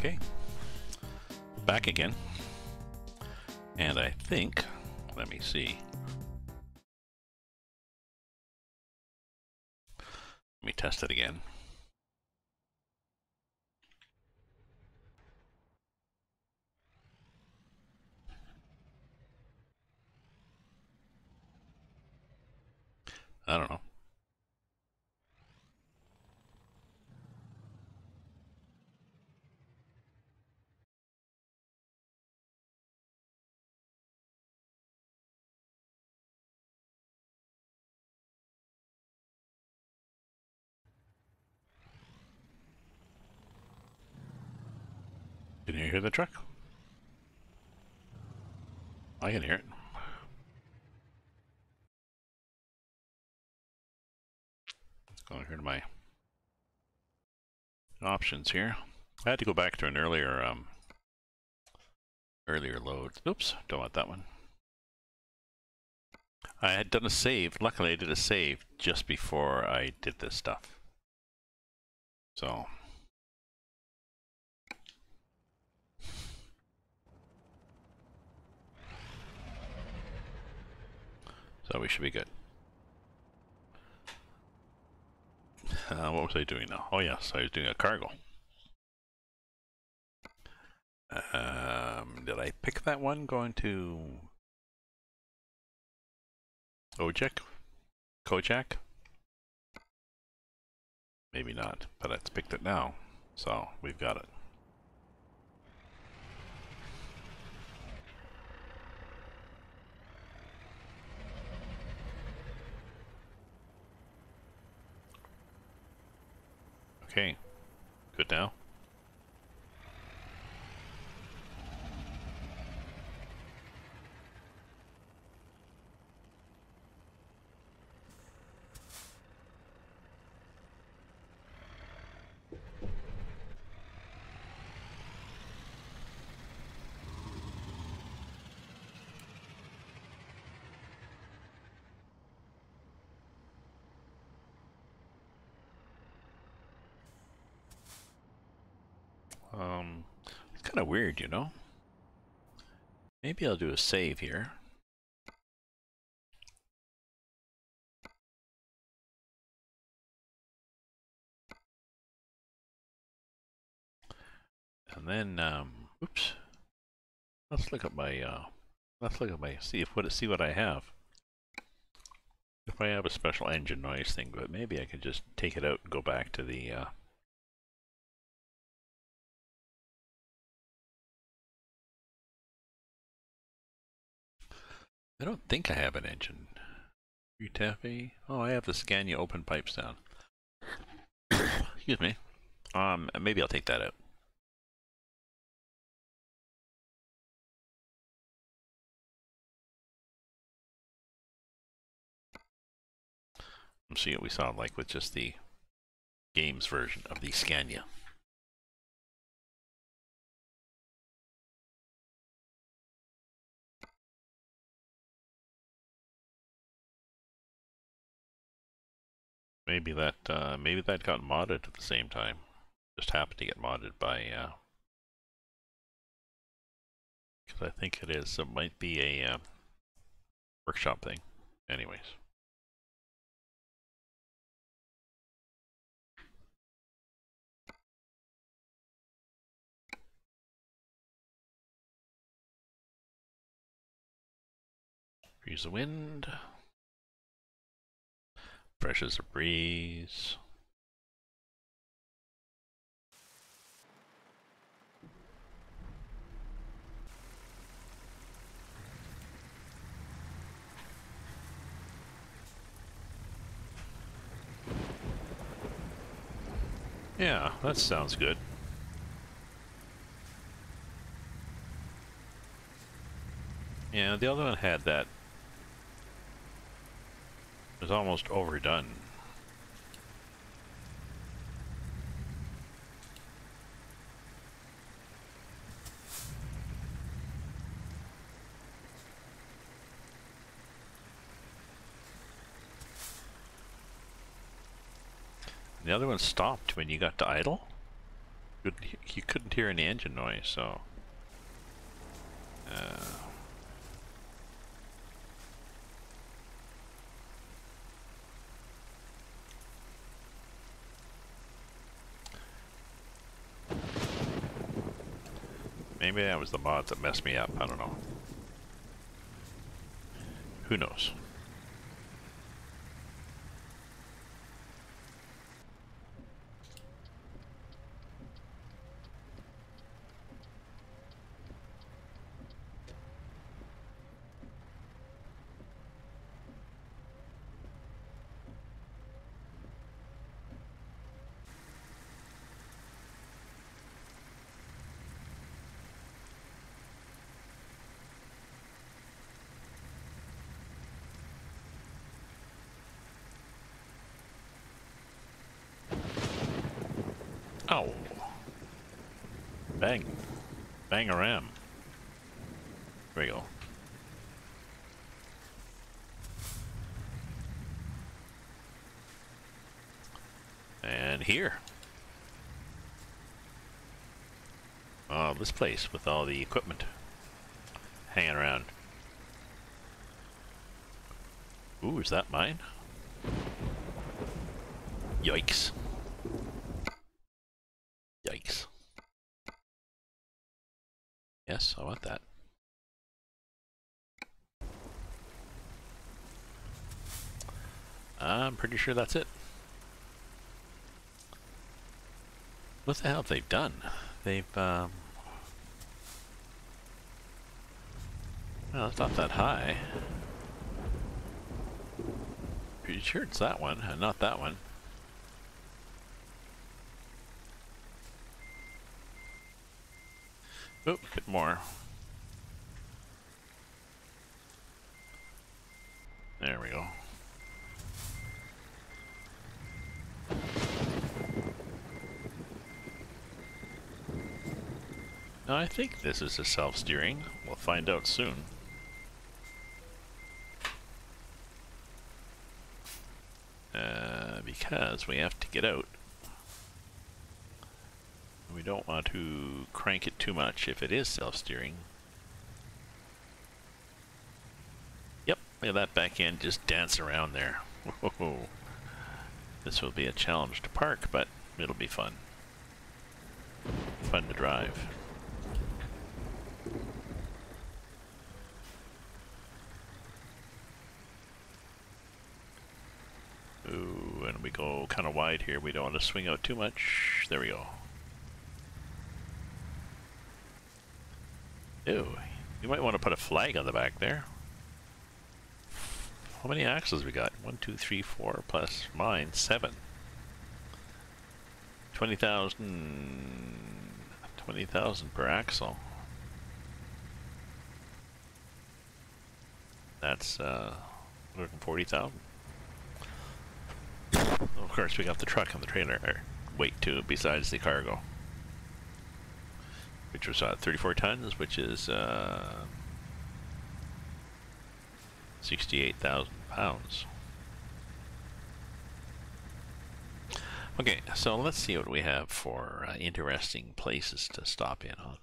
Okay, back again. And I think, let me see. Let me test it again. I don't know. Can you hear the truck? I can hear it. Let's go here to my options here. I had to go back to an earlier load. Oops, don't want that one. I had done a save. Luckily, I did a save just before I did this stuff. So we should be good. What was I doing now? Oh yes, I was doing a cargo. Did I pick that one going to Osijek? Kojak? Maybe not, but it's picked it now, so we've got it. Okay, good now. It's kind of weird, you know? Maybe I'll do a save here. And then, oops. Let's look at my, see what I have. If I have a special engine noise thing, but maybe I could just take it out and go back to the, I don't think I have an engine. UTF-E? Oh, I have the Scania open pipe sound. Excuse me. Maybe I'll take that out. Let's see what we sound like with just the games version of the Scania. Maybe that got modded at the same time. Just happened to get modded by because I think it is. It might be a workshop thing. Anyways. Freeze the wind. Fresh as a breeze. Yeah, that sounds good. Yeah, the other one had that. It was almost overdone. The other one stopped when you got to idle? You couldn't hear any engine noise, so. Maybe that was the mods that messed me up. I don't know. Who knows? Oh. Bang. Bang a ram. Here we go. And here. Oh, this place with all the equipment hanging around. Ooh, is that mine? Yikes. Yikes. Yes, I want that. I'm pretty sure that's it. What the hell have they done? They've, well, it's not that high. Pretty sure it's that one, and not that one. Oh, get more. There we go. Now, I think this is a self-steering. We'll find out soon. Because we have to get out. We don't want to crank it too much if it is self-steering. Yep, look at that back end just dance around there. Whoa. This will be a challenge to park, but it'll be fun. Fun to drive. Ooh, and we go kind of wide here. We don't want to swing out too much. There we go. Ew, you might want to put a flag on the back there. How many axles we got? 1, 2, 3, 4 plus mine, 7. 20,000 per axle. That's 140,000. Of course, we got the truck and the trailer weight too, besides the cargo, which was 34 tons, which is 68,000 pounds. Okay, so let's see what we have for interesting places to stop in on.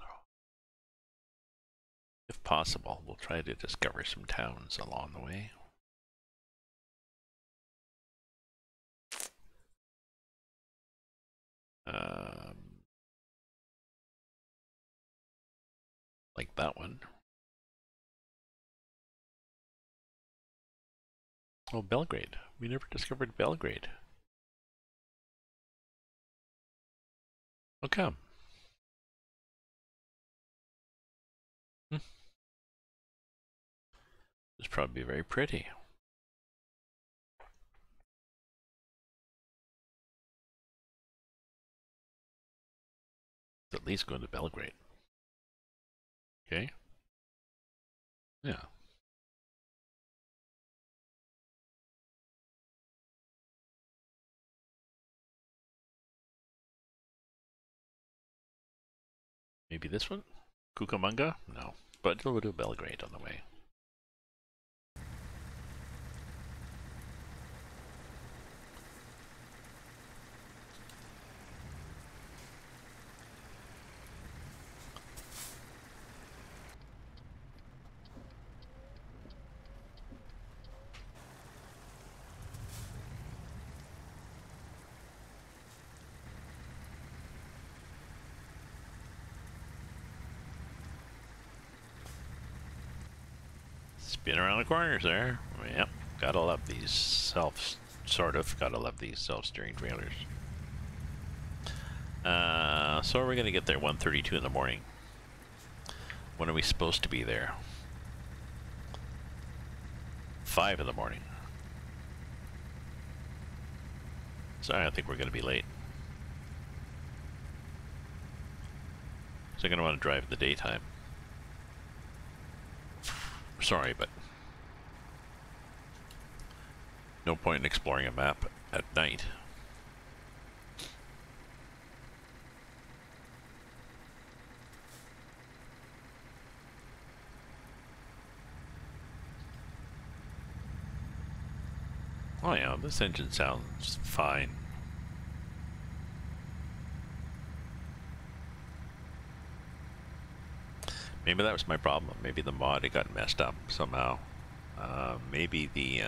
If possible, we'll try to discover some towns along the way. Like that one. Oh, Belgrade. We never discovered Belgrade. How come? It's probably very pretty. At least going to Belgrade. Okay. Yeah. Maybe this one? Cucamonga? No. But we'll do Belgrade on the way. Spin around the corners there. Yep, gotta love these gotta love these self-steering trailers. So we're gonna get there 1:32 in the morning. When are we supposed to be there? 5 in the morning. So I think we're gonna be late. So I'm gonna want to drive in the daytime. Sorry, but no point in exploring a map at night. Oh yeah, this engine sounds fine. Maybe that was my problem. Maybe the mod, it got messed up somehow. Maybe the,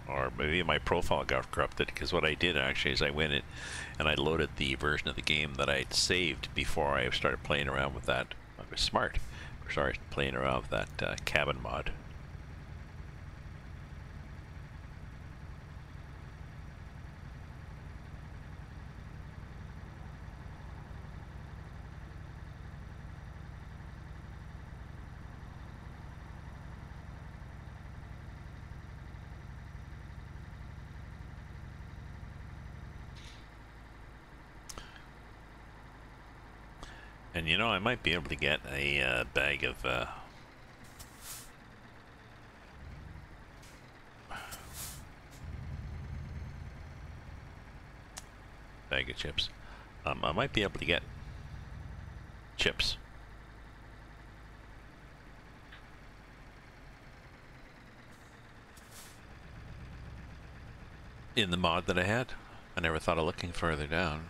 or maybe my profile got corrupted, because what I did actually is I went in and I loaded the version of the game that I'd saved before I started playing around with that. I was smart. Sorry, playing around with that cabin mod. And you know, I might be able to get a bag of chips. I might be able to get chips. In the mod that I had. I never thought of looking further down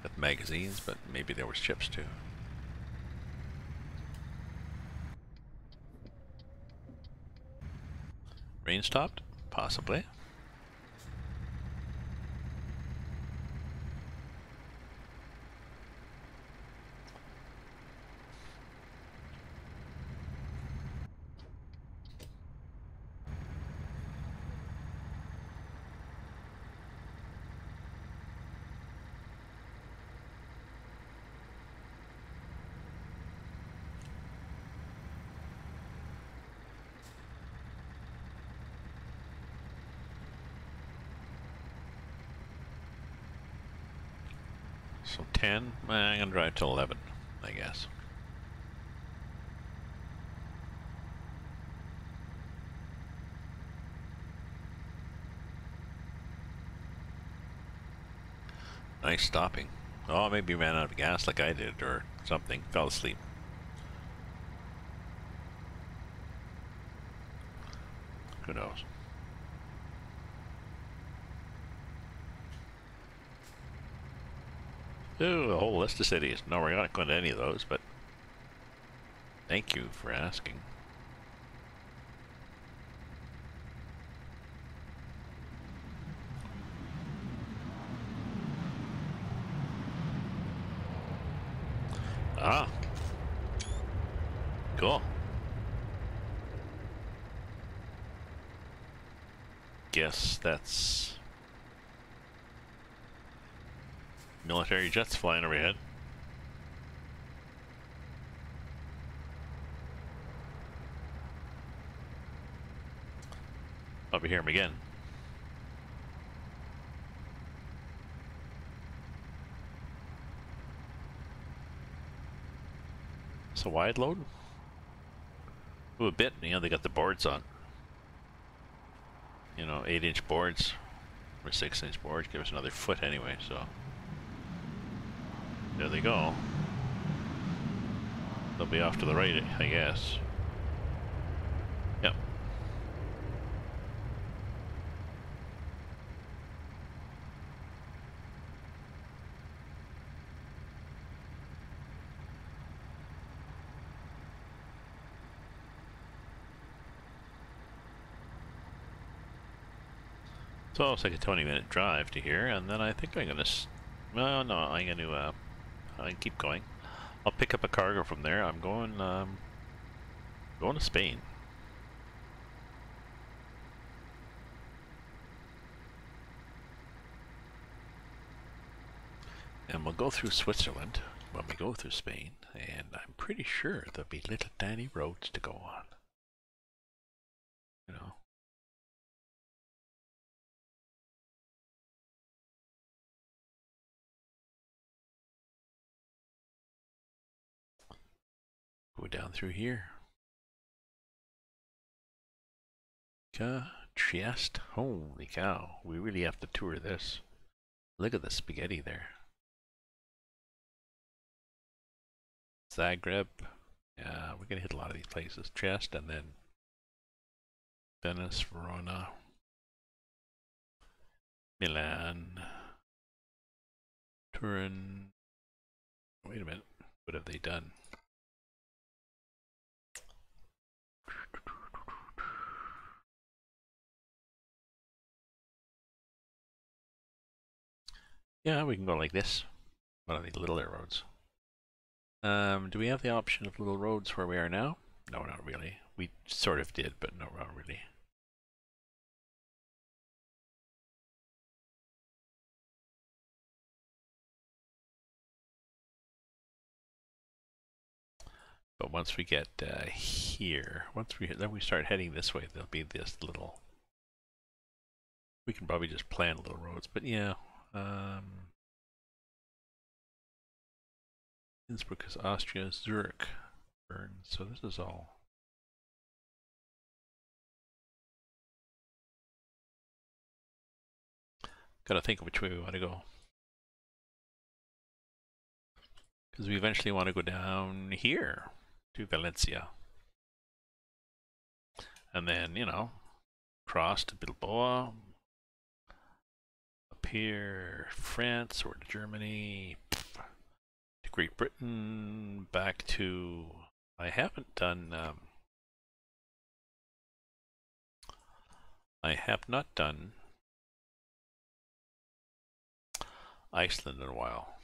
at magazines, but maybe there was chips too. Rain stopped? Possibly. So 10, I'm gonna drive till 11, I guess. Nice stopping. Oh, maybe ran out of gas like I did or something. Fell asleep. Who knows? Ooh, a whole list of cities. No, we're not going to any of those, but thank you for asking. Ah. Cool. Guess that's military jets flying overhead. I'll hear him again. It's a wide load? Ooh, a bit. You know, they got the boards on. You know, 8-inch boards or 6-inch boards. Give us another foot anyway, so there they go. They'll be off to the right, I guess. Yep. So it's like a 20-minute drive to here, and then I think I'm gonna. Well, no, I'm gonna keep going. I'll pick up a cargo from there. I'm going to Spain. And we'll go through Switzerland when we go through Spain, and I'm pretty sure there'll be little tiny roads to go on. You know. Go down through here. Trieste. Holy cow. We really have to tour this. Look at the spaghetti there. Zagreb. Yeah, we're going to hit a lot of these places. Trieste, and then Venice, Verona, Milan, Turin. Wait a minute. What have they done? Yeah, we can go like this. One of these little roads. Do we have the option of little roads where we are now? No, not really. We sort of did, but no, not really. But once we get here, then we start heading this way, there'll be this little. We can probably just plan little roads, but yeah. Innsbruck is Austria, Zurich, Bern. So this is all. Got to think of which way we want to go. Because we eventually want to go down here to Valencia. And then, you know, cross to Bilbao. Up here, France, or to Germany. To Great Britain. Back to... I haven't done... I have not done Iceland in a while.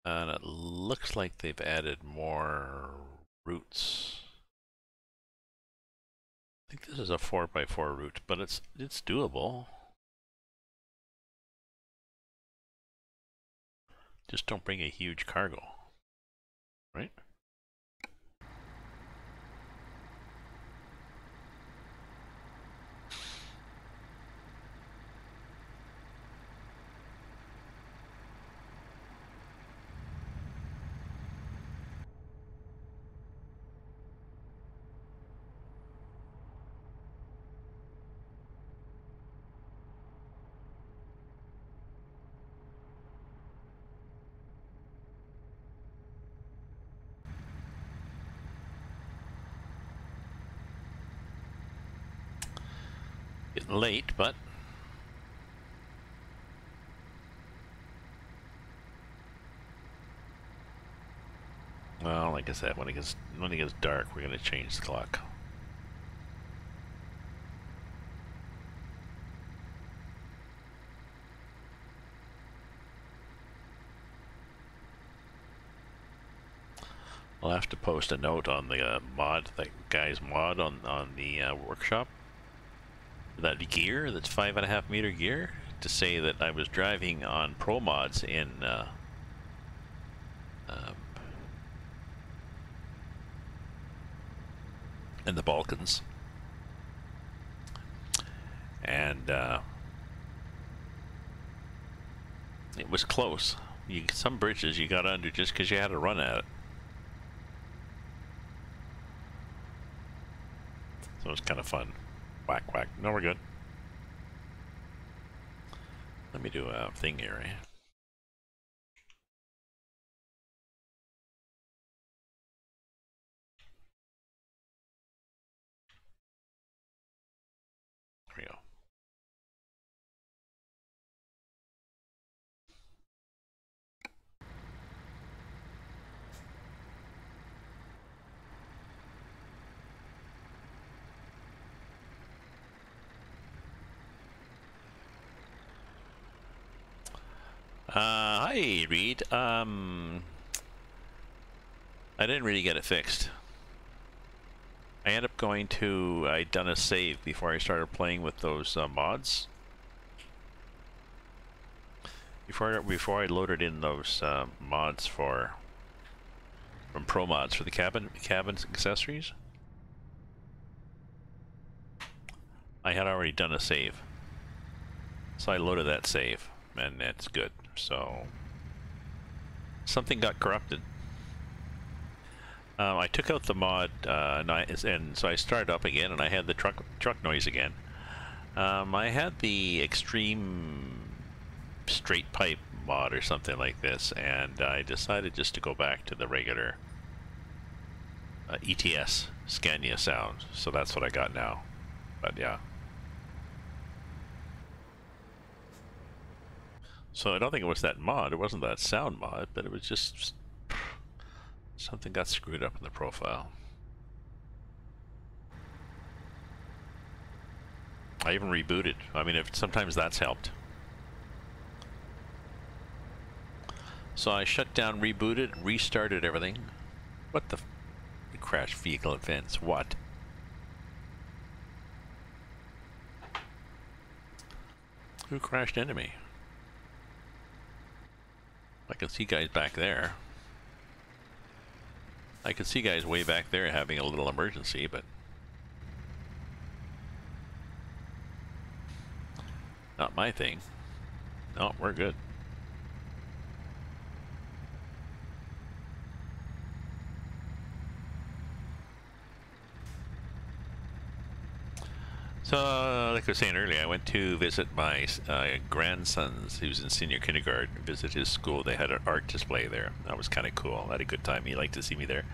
And it looks like they've added more routes. I think this is a 4x4 route, but it's doable. Just don't bring a huge cargo, right? Getting late, but well, like I said, when it gets dark, we're gonna change the clock. I'll have to post a note on the mod, that guy's mod on the workshop. That gear, that's 5.5 meter gear, to say that I was driving on ProMods in the Balkans, and it was close. Some bridges you got under just because you had to run at it. So it was kind of fun. Whack, whack. No, we're good. Let me do a thing here, eh? There we go. Hi, Reed. I didn't really get it fixed. I ended up going to... I'd done a save before I started playing with those mods. before I loaded in those mods from ProMods for the cabin accessories, I had already done a save. So I loaded that save, and that's good. So something got corrupted. I took out the mod, and so I started up again, and I had the truck noise again. I had the extreme straight pipe mod or something like this, and I decided just to go back to the regular ETS Scania sound. So that's what I got now. But yeah. So I don't think it was that mod. It wasn't that sound mod, but it was just something got screwed up in the profile. I even rebooted. I mean, sometimes that's helped. So I shut down, rebooted, restarted everything. What the crash vehicle events? What? Who crashed into me? I can see guys back there. I can see guys way back there having a little emergency, but not my thing. No, we're good. So, like I was saying earlier, I went to visit my grandson's, who's in senior kindergarten, visit his school. They had an art display there. That was kind of cool. I had a good time. He liked to see me there.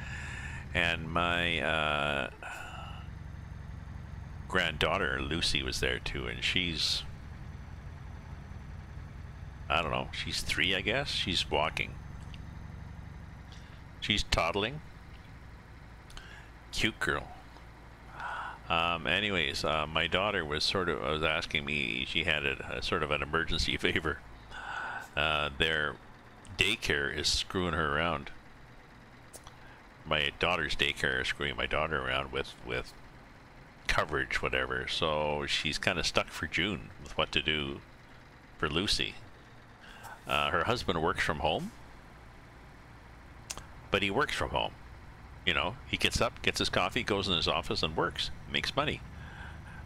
And my granddaughter, Lucy, was there too, and she's, I don't know, she's 3, I guess. She's walking. She's toddling. Cute girl. Anyways, my daughter was asking me, she had a sort of an emergency favor. Their daycare is screwing her around. My daughter's daycare is screwing my daughter around with coverage, whatever. So she's kind of stuck for June with what to do for Lucy. Her husband works from home, but he works from home. You know, he gets up, gets his coffee, goes in his office and works, makes money.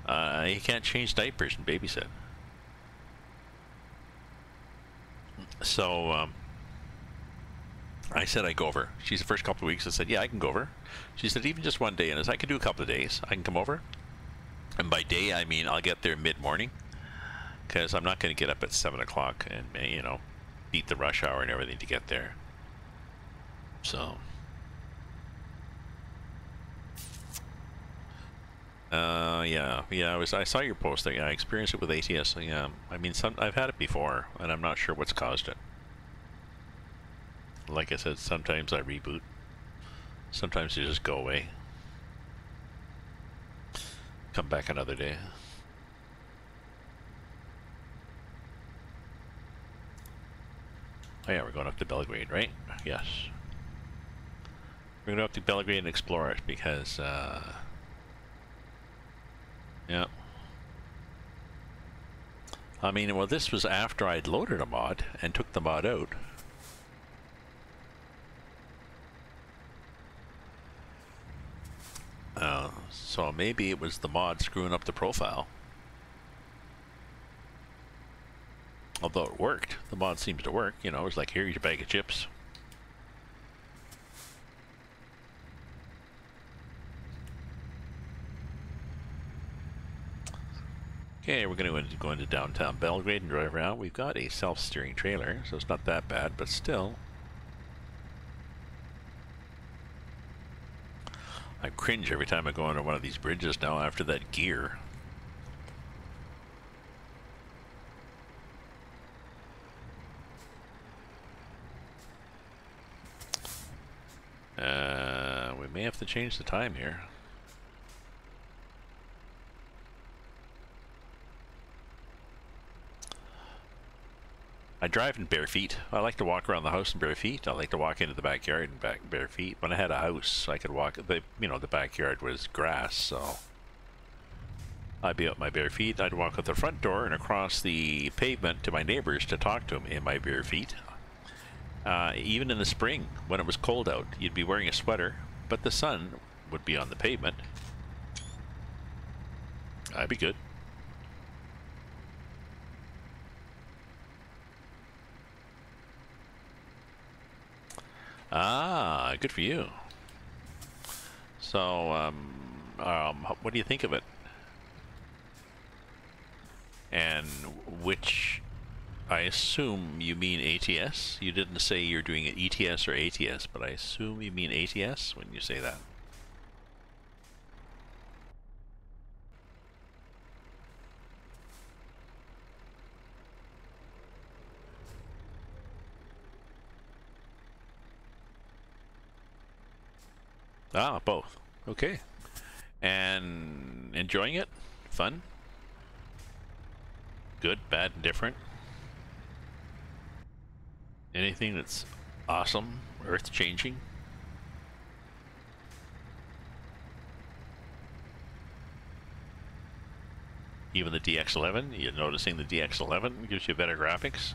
He can't change diapers and babysit. So I said I'd go over. She's the first couple of weeks. I said, yeah, I can go over. She said, even just one day. And I said, I can do a couple of days. I can come over. And by day, I mean I'll get there mid-morning, because I'm not going to get up at 7 o'clock and, you know, beat the rush hour and everything to get there. So I saw your post there. Yeah, I experienced it with ATS. Yeah, I mean, I've had it before, and I'm not sure what's caused it. Like I said, sometimes I reboot. Sometimes they just go away. Come back another day. Oh yeah, we're going up to Belgrade, right? Yes. We're going to go up to Belgrade and explore it, because yeah. I mean, well, this was after I'd loaded a mod and took the mod out. So maybe it was the mod screwing up the profile. Although it worked. The mod seems to work. You know, it's like, here's your bag of chips. Okay, we're going to go into downtown Belgrade and drive around. We've got a self-steering trailer, so it's not that bad, but still. I cringe every time I go under one of these bridges now after that gear. We may have to change the time here. I drive in bare feet. I like to walk around the house in bare feet. I like to walk into the backyard in bare feet. When I had a house, I could walk. The backyard was grass, so I'd be out my bare feet. I'd walk out the front door and across the pavement to my neighbors to talk to them in my bare feet. Even in the spring, when it was cold out, you'd be wearing a sweater, but the sun would be on the pavement. I'd be good. Ah, good for you. So, what do you think of it? And which, I assume you mean ATS? You didn't say you're doing an ETS or ATS, but I assume you mean ATS when you say that. Ah, both. Okay. And enjoying it? Fun? Good, bad, and different? Anything that's awesome, earth-changing? Even the DX11? You're noticing the DX11 gives you better graphics?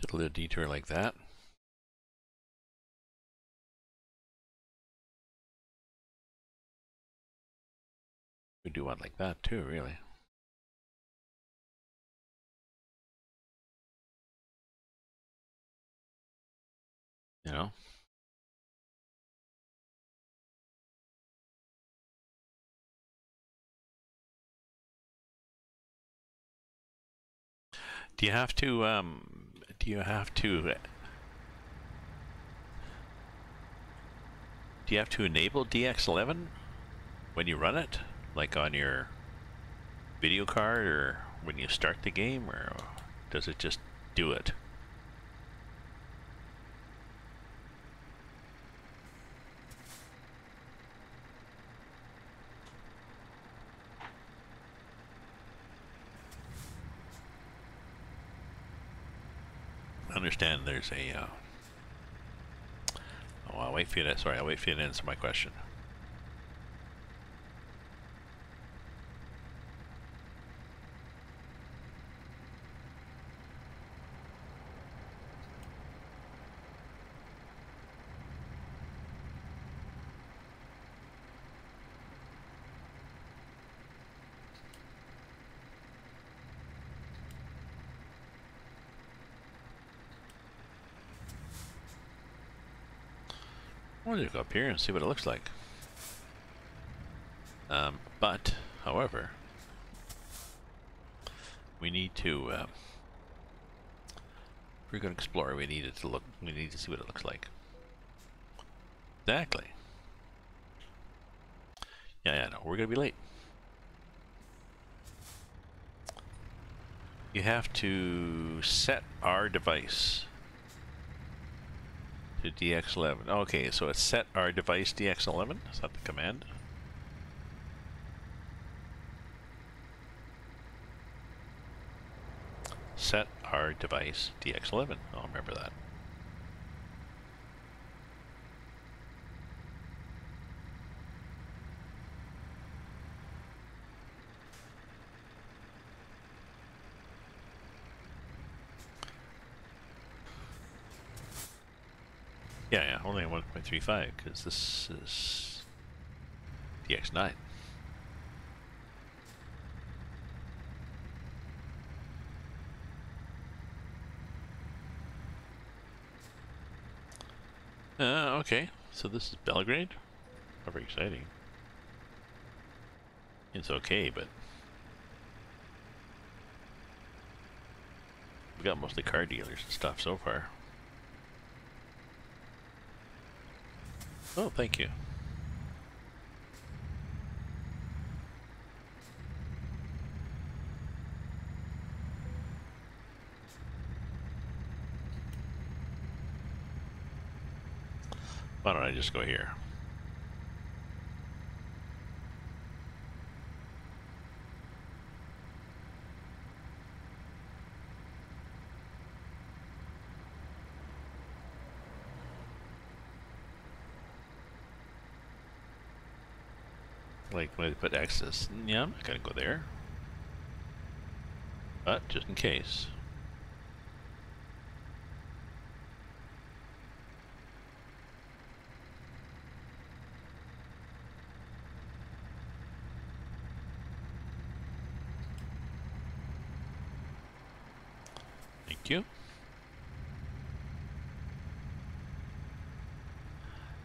Did a little detour like that. Could do one like that too, really. You know? Do you have to, do you have to enable DX11 when you run it? Like on your video card or when you start the game, or does it just do it? I understand there's a, oh, I'll wait for you to, sorry, I'll wait for you to answer my question. I'll just go up here and see what it looks like. But, however, we need to, if we're going to explore, we need it to look, we need to see what it looks like. Exactly. Yeah, no, we're going to be late. You have to set our device to DX11. Okay, so it's set our device DX11. Is that the command? Set our device DX11. I'll remember that. Yeah, only 1.35 because this is ETS9. Okay, so this is Belgrade. Not very exciting. It's okay, but we got mostly car dealers and stuff so far. Oh, thank you. Why don't I just go here? Like when I put access, yeah, I'm not gonna go there. But just in case. Thank you.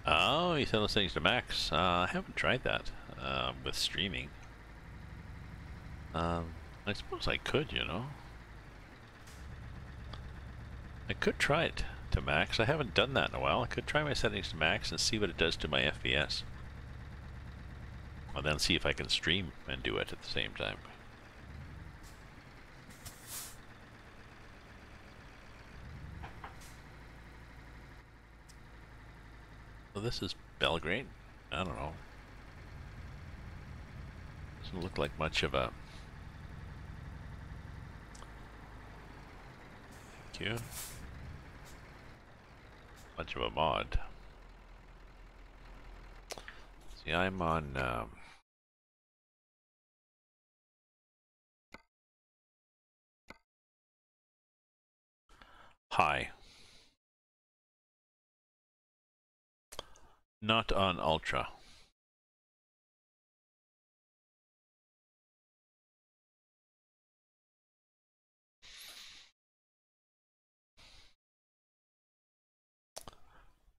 Oh, you sell those things to Max. I haven't tried that with streaming. I suppose I could, you know. I could try it to max. I haven't done that in a while. I could try my settings to max and see what it does to my FPS. And then see if I can stream and do it at the same time. So this is Belgrade. I don't know. Doesn't look like much of a... Thank you. Much of a mod. See, I'm on... high. Not on ultra.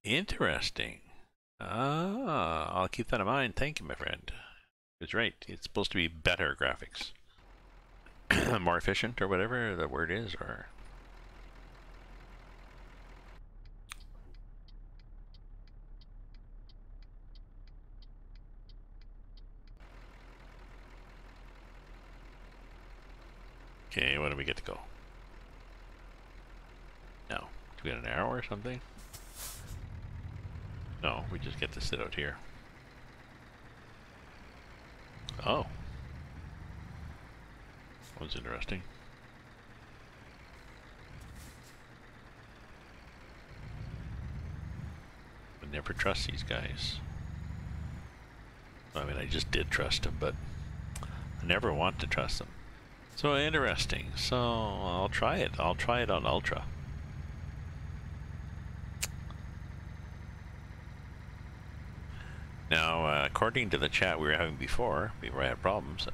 Interesting. Ah, I'll keep that in mind. Thank you, my friend. It's right. It's supposed to be better graphics. More efficient or whatever the word is, or... Okay, when do we get to go? No. Do we get an arrow or something? No, we just get to sit out here. Oh. That was interesting. I never trust these guys. I mean, I just did trust them, but I never want to trust them. So interesting. So I'll try it. I'll try it on Ultra. Now, according to the chat we were having before I had problems,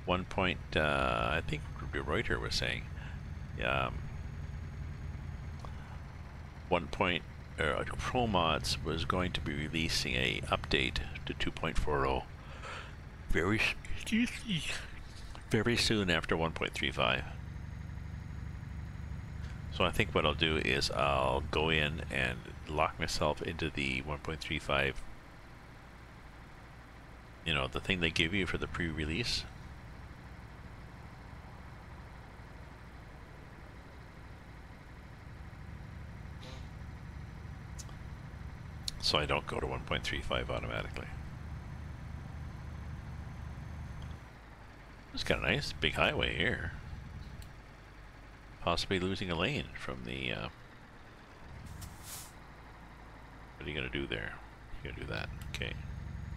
one point, I think Reuter was saying, ProMods was going to be releasing a update to 2.40 very soon after 1.35. So I think what I'll do is I'll go in and lock myself into the 1.35, you know, the thing they give you for the pre-release. So I don't go to 1.35 automatically. It's kind of nice, big highway here. Possibly losing a lane from the, what are you gonna do there? You're gonna do that, okay.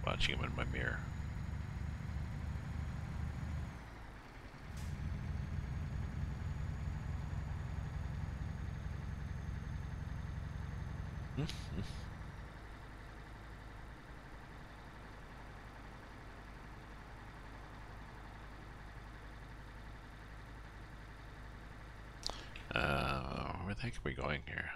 Watching him in my mirror. Where the heck are we going here?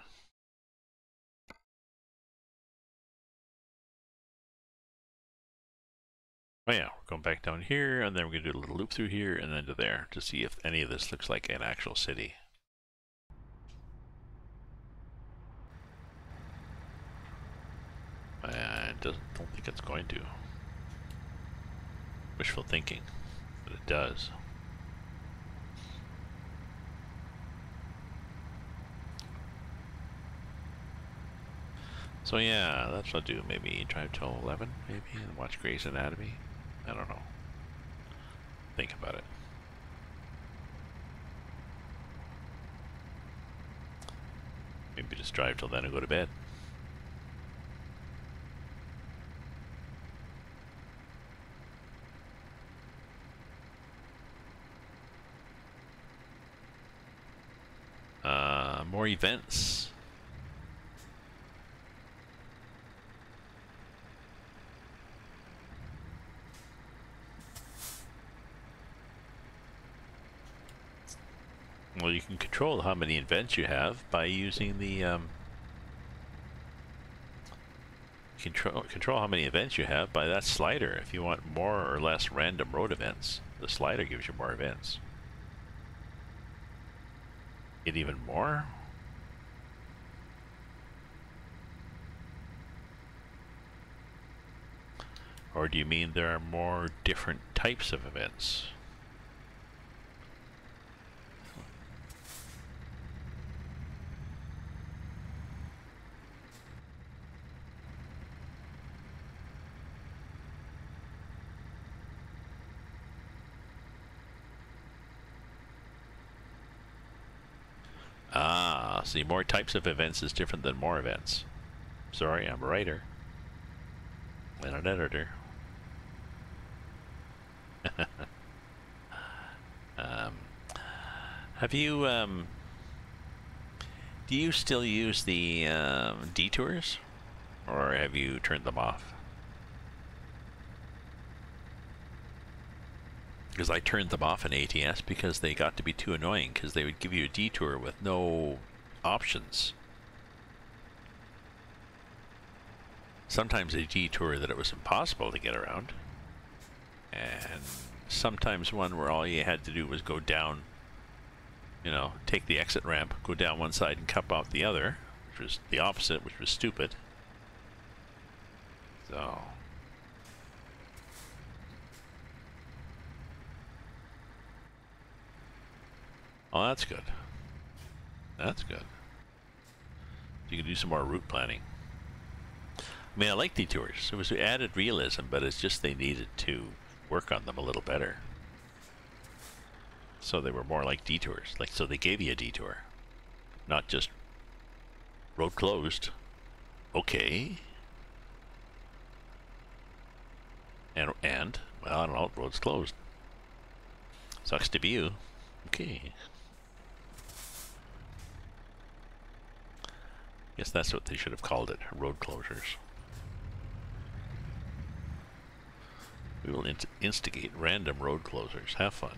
Oh yeah, we're going back down here, and then we're gonna do a little loop through here, and then to there, to see if any of this looks like an actual city. I don't think it's going to. Wishful thinking, but it does. So yeah, that's what I'll do. Maybe drive till 11, maybe, and watch Grey's Anatomy. I don't know. Think about it. Maybe just drive till then and go to bed. More events. Well, you can control how many events you have by using the control how many events you have by that slider. If you want more or less random road events, the slider gives you more events. Get even more? Or do you mean there are more different types of events? Ah, see, more types of events is different than more events. Sorry, I'm a writer and an editor. Have you, do you still use the detours, or have you turned them off? Because I turned them off in ATS because they got to be too annoying, because they would give you a detour with no options. Sometimes a detour that it was impossible to get around, and sometimes one where all you had to do was go down, you know, take the exit ramp, go down one side and cut out the other, which was the opposite, which was stupid. So oh, that's good. That's good. You can do some more route planning. I mean, I like detours. It was added realism, but it's just they needed to work on them a little better. So they were more like detours. Like, so they gave you a detour, not just road closed. Okay. And well, I don't know, road's closed. Sucks to be you. Okay. Guess that's what they should have called it, road closures. We will instigate random road closures. Have fun.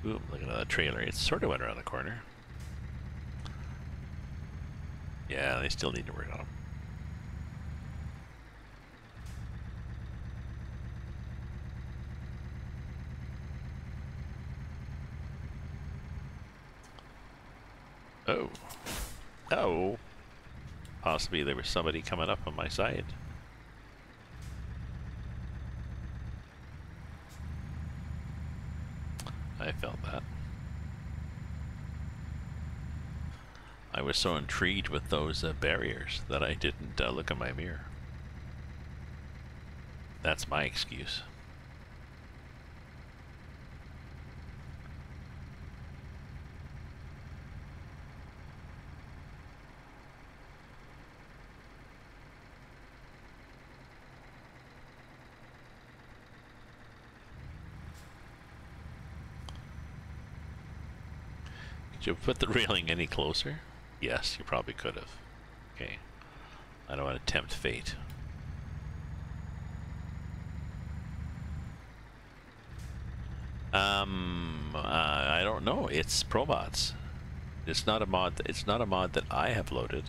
Ooh, look at that trailer. It sort of went around the corner. Yeah, they still need to work on them. Oh. Oh. Possibly there was somebody coming up on my side. I felt that. I was so intrigued with those barriers that I didn't look in my mirror. That's my excuse. Could you put the railing any closer? Yes, you probably could have. Okay. I don't want to tempt fate. I don't know. It's ProMods. It's not a mod. It's not a mod that I have loaded.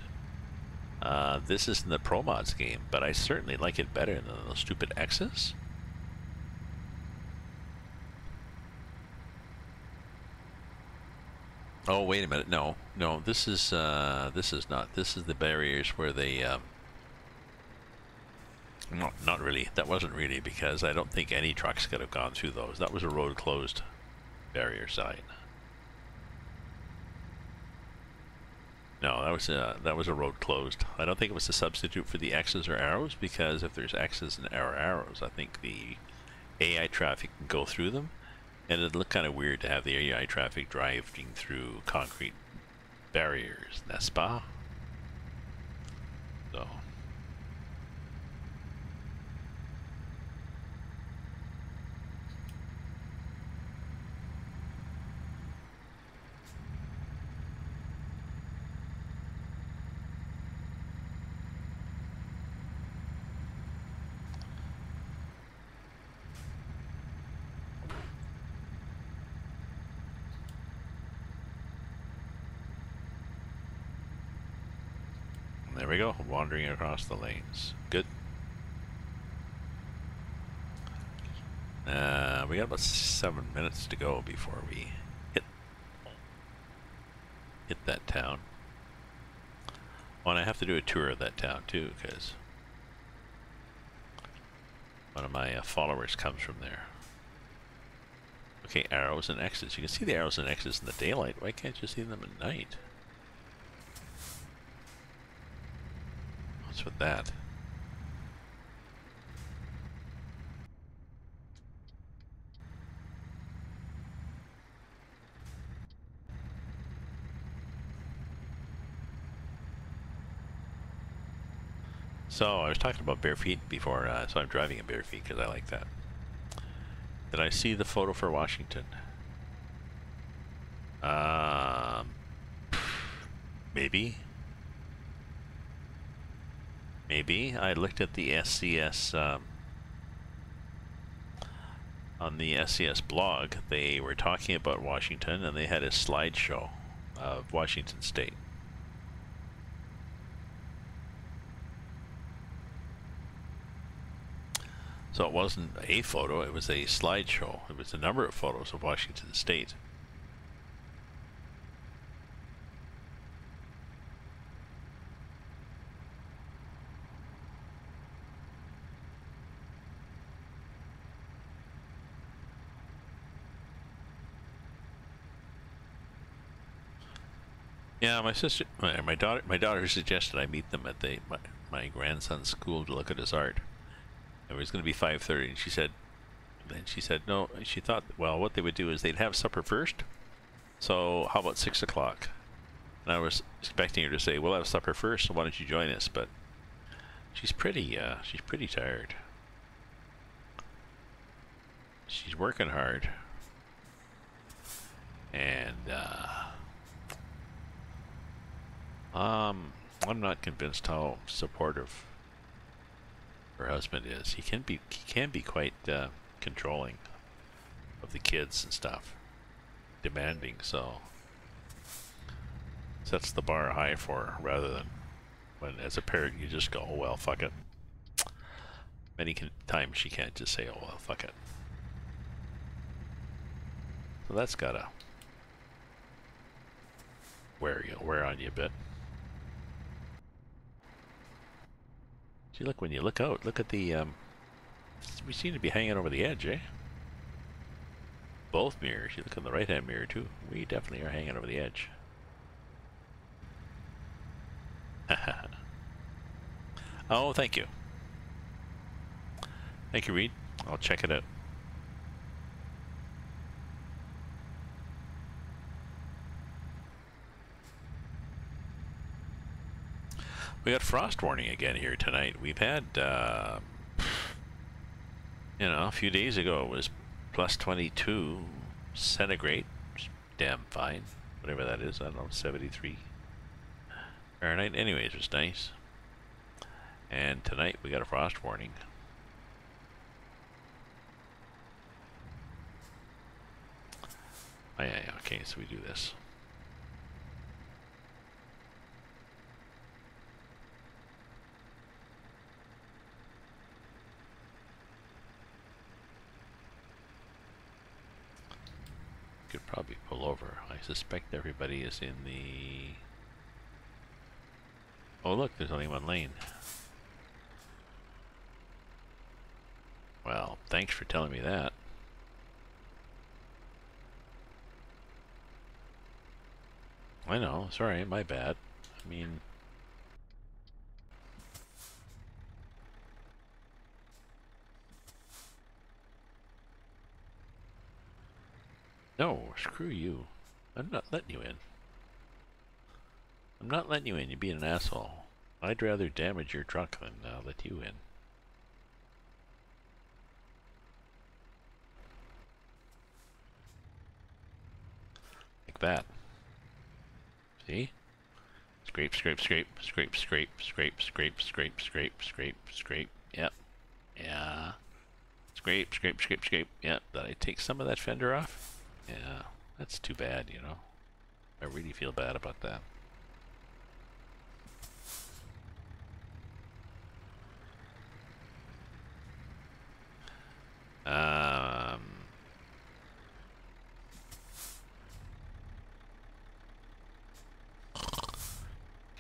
This isn't the ProMods game, but I certainly like it better than those stupid X's. Oh, wait a minute. No, no. This is not. This is the barriers where they. No, not really. That wasn't really, because I don't think any trucks could have gone through those. That was a road closed barrier sign. No, that was a road closed. I don't think it was a substitute for the X's or arrows, because if there's X's and arrows, I think the AI traffic can go through them, and it'd look kind of weird to have the AI traffic driving through concrete barriers, n'est-ce pas? So. There we go, wandering across the lanes. Good. We got about 7 minutes to go before we hit that town. Oh, and I have to do a tour of that town too, because one of my followers comes from there. Okay, arrows and X's. You can see the arrows and X's in the daylight. Why can't you see them at night? What's with that? So I was talking about bare feet before, so I'm driving in bare feet because I like that. Did I see the photo for Washington? Maybe. Maybe. I looked at the SCS, on the SCS blog. They were talking about Washington, and they had a slideshow of Washington State. So it wasn't a photo, it was a slideshow. It was a number of photos of Washington State. Yeah, my daughter suggested I meet them at my grandson's school to look at his art. It was going to be 5:30, and she said no. She thought, well, what they would do is they'd have supper first. So how about 6 o'clock? And I was expecting her to say, we'll have supper first, so why don't you join us? But she's pretty tired. She's working hard, and I'm not convinced how supportive her husband is. He can be quite controlling of the kids and stuff, demanding. So sets the bar high for her, rather than when, as a parent, you just go, oh well, fuck it. Many times she can't just say, oh well, fuck it. So that's gotta wear on you a bit. See, look, when you look out, look at the, we seem to be hanging over the edge, eh? Both mirrors. You look in the right-hand mirror, too. We definitely are hanging over the edge. Oh, thank you. Thank you, Reed. I'll check it out. We got frost warning again here tonight. We've had, you know, a few days ago it was plus 22 centigrade, which is damn fine. whatever that is. I don't know, 73 Fahrenheit. Anyways, it was nice. And tonight we got a frost warning. Oh, yeah, okay, so we do this. Could probably pull over. I suspect everybody is in the... Oh look, there's only one lane. Well, thanks for telling me that. I know, sorry, my bad. I mean... No, screw you. I'm not letting you in. I'm not letting you in, you're being an asshole. I'd rather damage your truck than let you in. Like that. See? Scrape, scrape, scrape, scrape, scrape, scrape, scrape, scrape, scrape, scrape, scrape. Yep. Yeah. Scrape, scrape, scrape, scrape. Yep. Did I take some of that fender off? Yeah. That's too bad, you know. I really feel bad about that.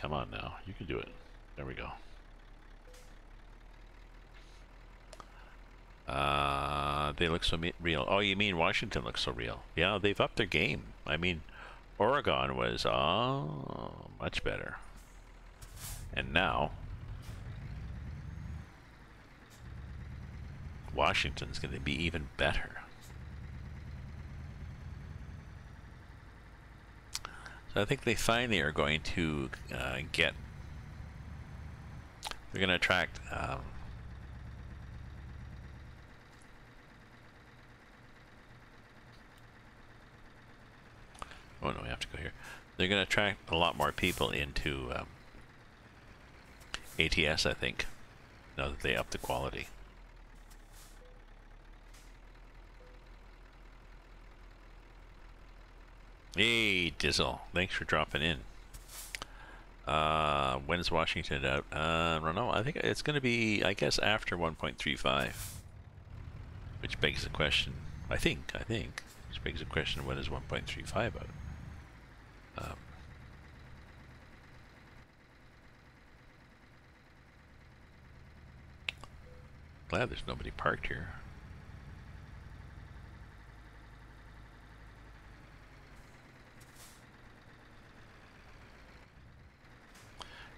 Come on now, you can do it. There we go. They look so real. Oh, you mean Washington looks so real? Yeah, they've upped their game. I mean, Oregon was much better, and now Washington's going to be even better. So I think they finally are going to they're going to attract oh no, we have to go here. They're going to attract a lot more people into ATS, I think, now that they up the quality. Hey, Dizzle, thanks for dropping in. When's Washington out? I don't know. I think it's going to be, I guess, after 1.35. Which begs the question, I think, which begs the question, when is 1.35 out? Glad there's nobody parked here.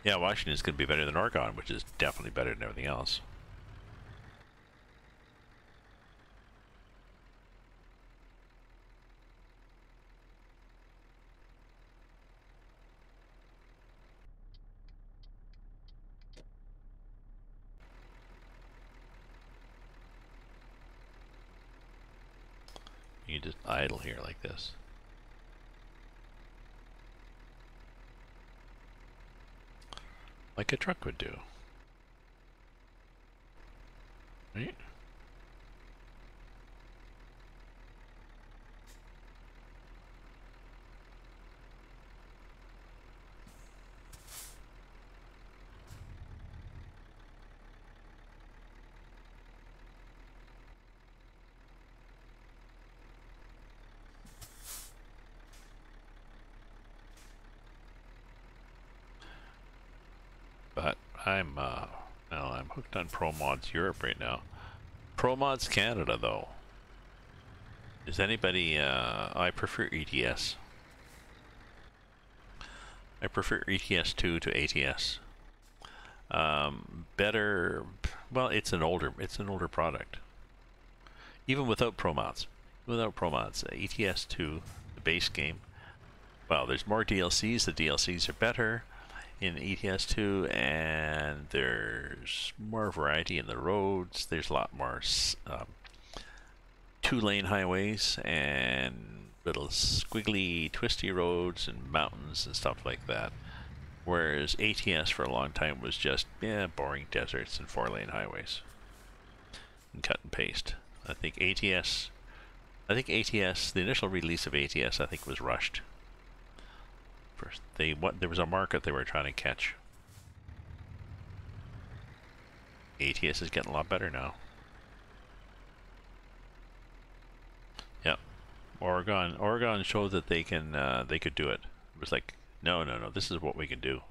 Yeah, Washington's going to be better than Oregon, which is definitely better than everything else. You just idle here like this. Like a truck would do. Right? But I'm hooked on ProMods Europe right now. ProMods Canada, though. Is anybody? I prefer ETS. I prefer ETS2 to ATS. Better. Well, it's an older product. Even without ProMods. ETS2, the base game. Well, there's more DLCs. The DLCs are better in ETS2, and there's more variety in the roads. There's a lot more 2-lane highways, and little squiggly, twisty roads and mountains and stuff like that. Whereas ATS for a long time was just, yeah, boring deserts and 4-lane highways. And cut and paste. I think ATS, the initial release of ATS, I think was rushed. First, there was a market they were trying to catch. ATS is getting a lot better now. Yep. Oregon showed that they could do it. It was like, no, this is what we can do.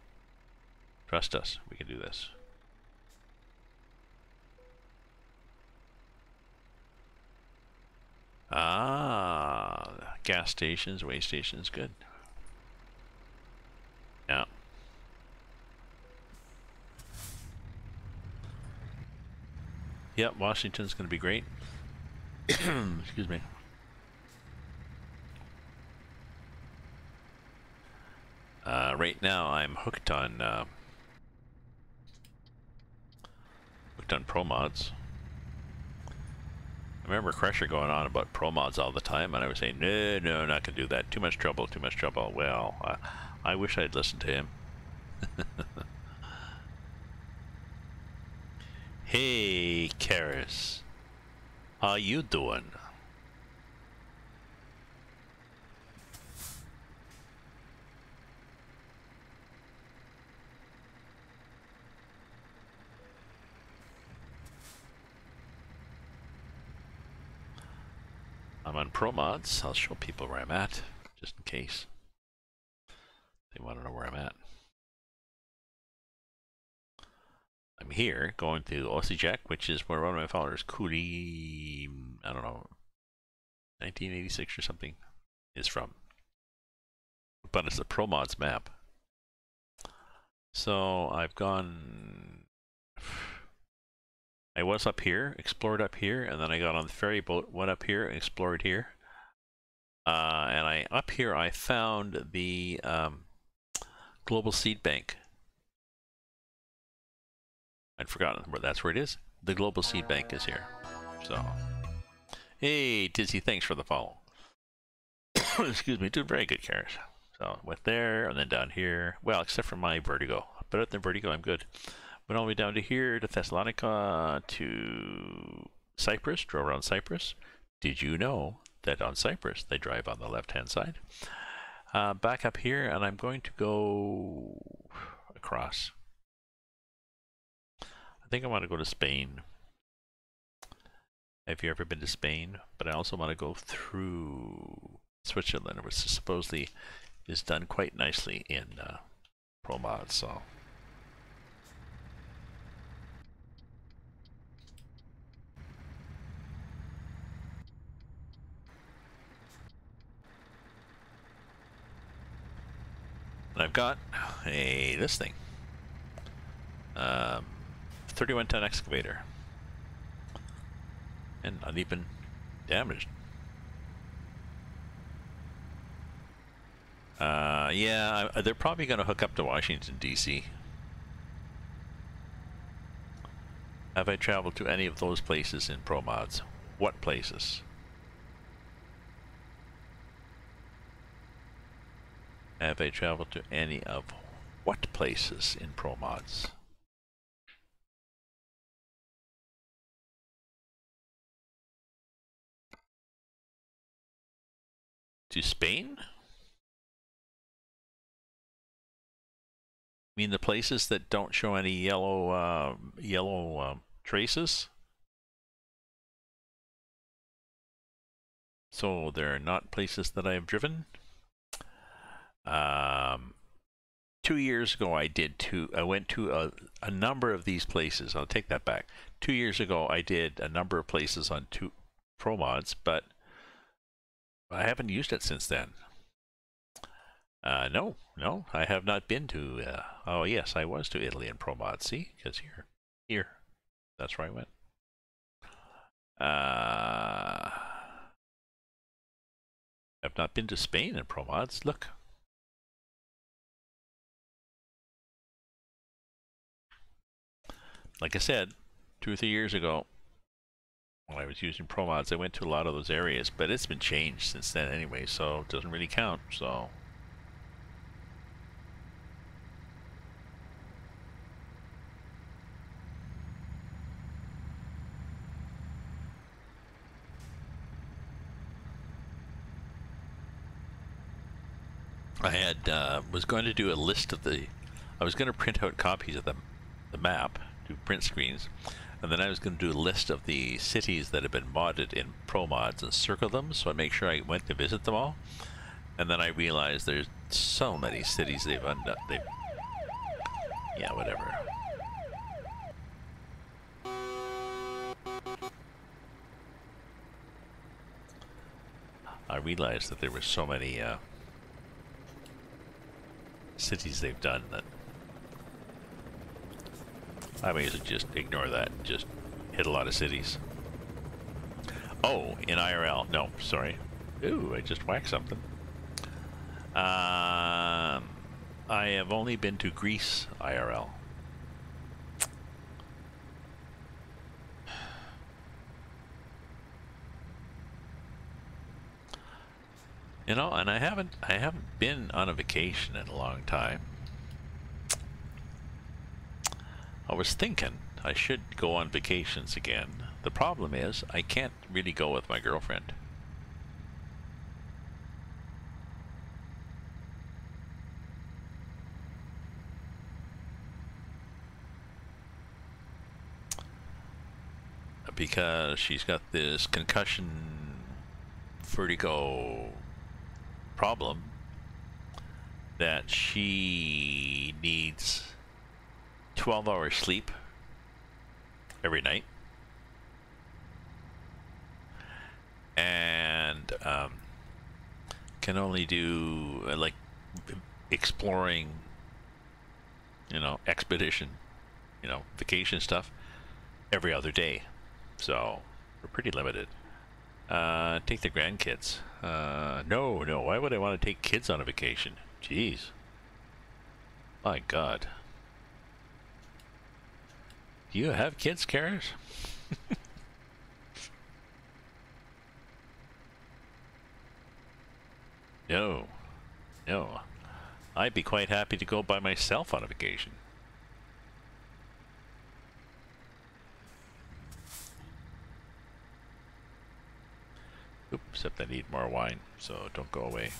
Trust us, we can do this. Ah, gas stations, way stations, good. Yeah. Yep, Washington's going to be great. Excuse me. Right now, I'm hooked on ProMods. I remember Crusher going on about ProMods all the time, and I was saying, no, not gonna do that. Too much trouble, too much trouble. Well, I wish I'd listened to him. Hey, Karis. How you doing? I'm on ProMods. I'll show people where I'm at, just in case they want to know where I'm at. I'm here, going to Osijek, which is where one of my followers, Kuli, I don't know, 1986 or something, is from. But it's a ProMods map. So I've gone... I was up here, explored up here, and then I got on the ferry boat, went up here, and explored here. And up here I found the Global Seed Bank. I'd forgotten where that's where it is. The Global Seed Bank is here. So, hey, Dizzy, thanks for the follow. Excuse me, doing very good, Karis. So, went there, and then down here. Well, except for my vertigo. But at the vertigo, I'm good. Went all the way down to here, to Thessalonica, to Cyprus, drove around Cyprus. Did you know that on Cyprus, they drive on the left-hand side? Back up here, and I'm going to go across. I think I want to go to Spain. Have you ever been to Spain? But I also want to go through Switzerland, which supposedly is done quite nicely in ProMods. So. And I've got this thing. 31-ton excavator. And not even damaged. Yeah, they're probably going to hook up to Washington, D.C. Have I traveled to any of those places in ProMods? What places? Have I traveled to any of what places in ProMods? To Spain? I mean the places that don't show any yellow traces? So they're not places that I have driven. 2 years ago I went to a number of these places. I'll take that back. 2 years ago I did a number of places on ProMods, but I haven't used it since then. No, I have not been to, oh yes, I was to Italy in ProMods, see? Because here, that's where I went. I've not been to Spain in ProMods, look. Like I said, 2 or 3 years ago, when I was using ProMods, I went to a lot of those areas, but it's been changed since then anyway, so it doesn't really count. So I had was going to do a list of the. I was going to print out copies of the map, do print screens, and then I was going to do a list of the cities that have been modded in ProMods and circle them, so I make sure I went to visit them all. And then I realized there's so many cities they've undone. Yeah, whatever. I realized that there were so many cities they've done that I may as well just ignore that and just hit a lot of cities. Oh, in IRL. No, sorry. Ooh, I just whacked something. I have only been to Greece IRL. You know, and I haven't been on a vacation in a long time. I was thinking I should go on vacations again. The problem is I can't really go with my girlfriend. Because she's got this concussion vertigo problem that she needs 12 hours sleep every night, and can only do like exploring, you know, expedition, you know, vacation stuff every other day. So we're pretty limited. Take the grandkids. No, why would I want to take kids on a vacation? Jeez. My God. Do you have kids, Karis? No. I'd be quite happy to go by myself on a vacation. Oops, except I need more wine, so don't go away.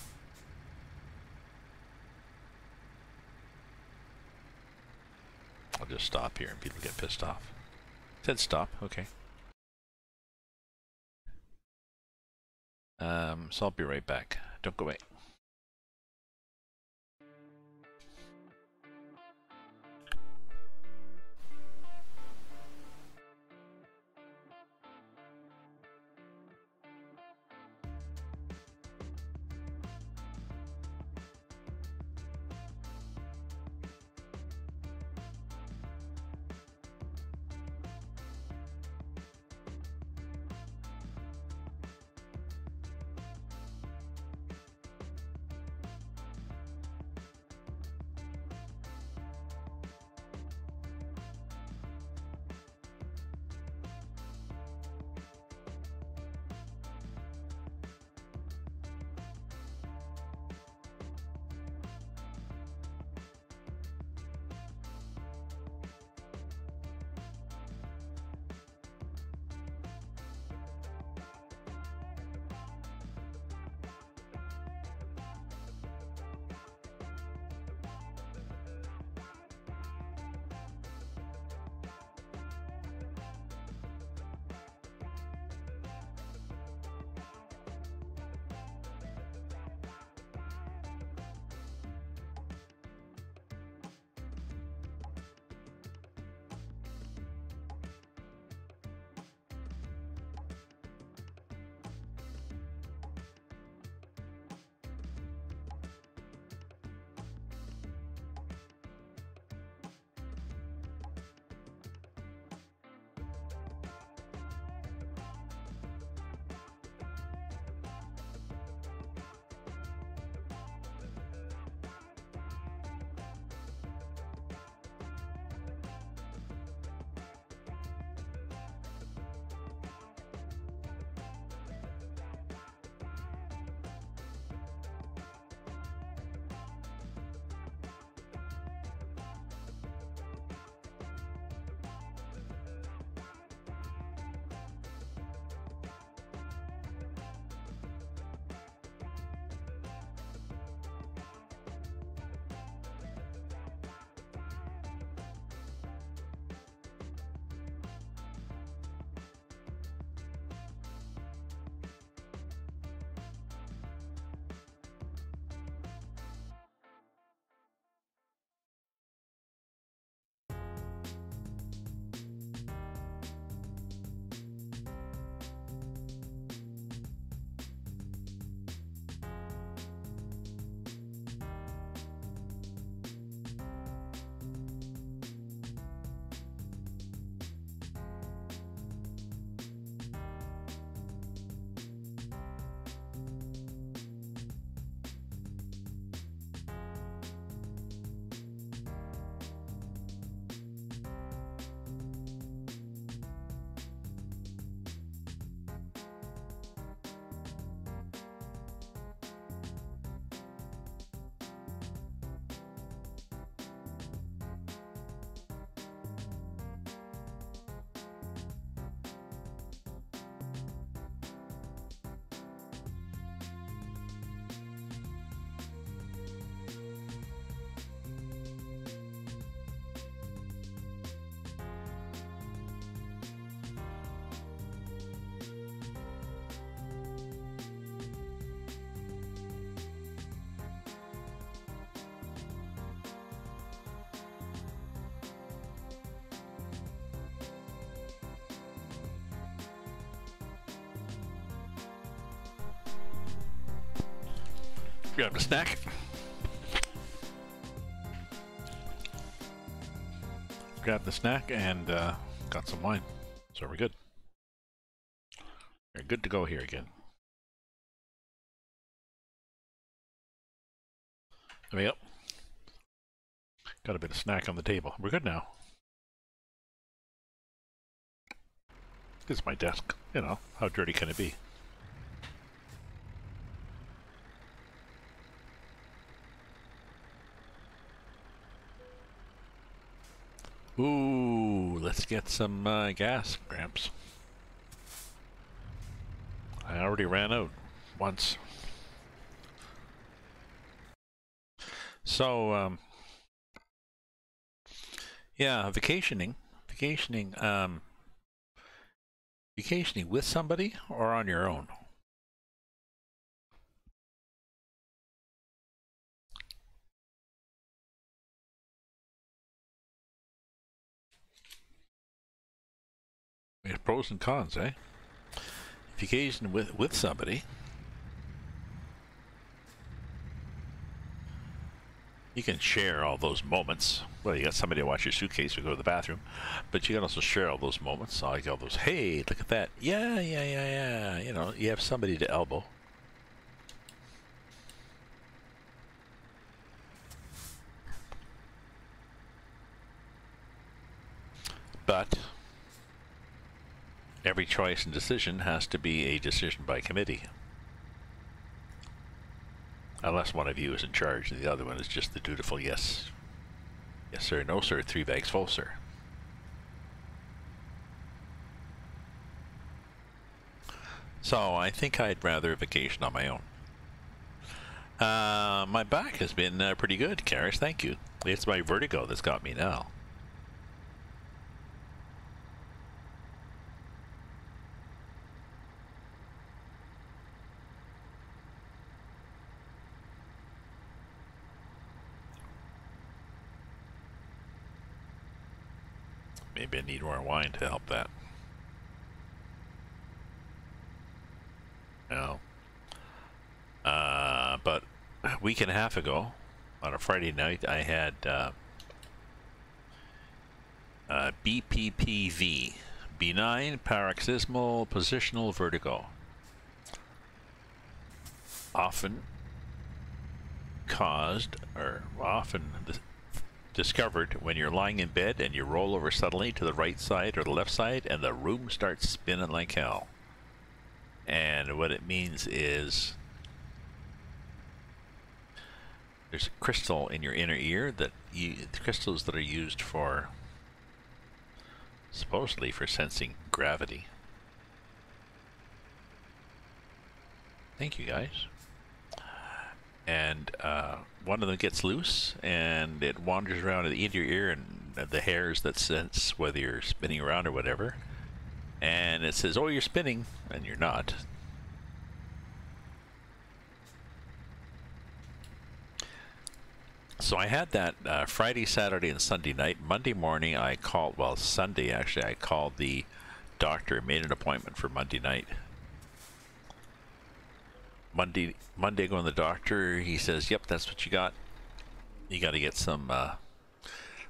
I'll just stop here and people get pissed off. Said stop, okay. So I'll be right back. Don't go away. Grab a snack. Grab the snack and got some wine. So we're good. We're good to go here again. There we go. Got a bit of snack on the table. We're good now. This is my desk. You know, how dirty can it be? Ooh, let's get some gas, Gramps. I already ran out once. So, yeah, vacationing with somebody or on your own? There's pros and cons, eh? Vacation with somebody, you can share all those moments. Well, you got somebody to watch your suitcase or go to the bathroom, but you can also share all those moments. Like all those, hey, look at that. Yeah. You know, you have somebody to elbow. But every choice and decision has to be a decision by committee. Unless one of you is in charge and the other one is just the dutiful yes. Yes, sir. No, sir. 3 bags full, sir. So I think I'd rather vacation on my own. My back has been pretty good, Karis. Thank you. It's my vertigo that's got me now. Maybe I need more wine to help that. No. But a week and a half ago, on a Friday night, I had BPPV, benign paroxysmal positional vertigo. Often caused, or often discovered when you're lying in bed and you roll over suddenly to the right side or the left side and the room starts spinning like hell. And what it means is there's a crystal in your inner ear that the crystals that are used for supposedly for sensing gravity. Thank you, guys. And one of them gets loose and it wanders around in the end of your ear and the hairs that sense whether you're spinning around or whatever. And it says, oh, you're spinning, and you're not. So I had that Friday, Saturday, and Sunday night. Monday morning I called, well, Sunday actually, I called the doctor, made an appointment for Monday night. Monday going to the doctor, he says, yep, that's what you got. You got to get some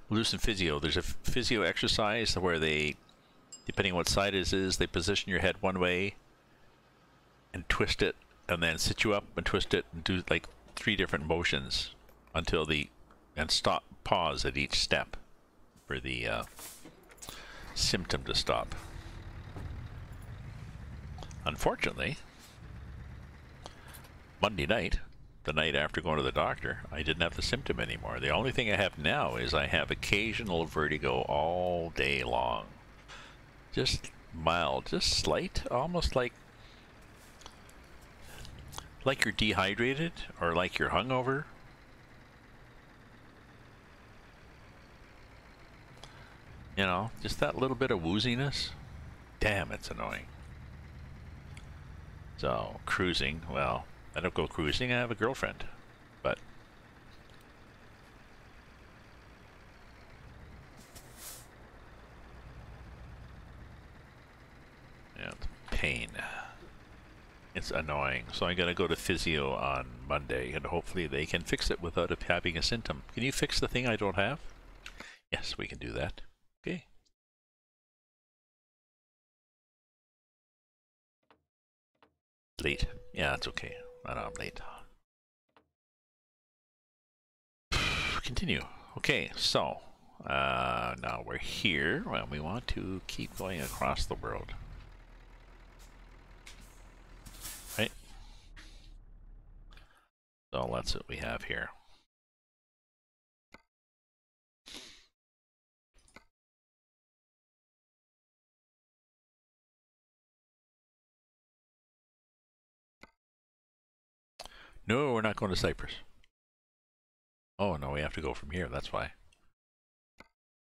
loosen physio. There's a physio exercise where they, depending on what side it is, they position your head one way and twist it, and then sit you up and twist it and do like 3 different motions until and stop, pause at each step for the symptom to stop. Unfortunately, Monday night, the night after going to the doctor, I didn't have the symptom anymore. The only thing I have now is I have occasional vertigo all day long. Just mild, just slight, almost like you're dehydrated or like you're hungover. You know, just that little bit of wooziness. Damn, it's annoying. So, cruising, well, I don't go cruising, I have a girlfriend, but yeah, it's pain. It's annoying. So I'm going to go to physio on Monday, and hopefully they can fix it without it having a symptom. Can you fix the thing I don't have? Yes, we can do that. Okay. Late. Yeah, it's okay. I know I'm late. Continue. Okay, so now we're here. Well, we want to keep going across the world. Right? So that's what we have here. No, we're not going to Cyprus. Oh, no, we have to go from here. That's why.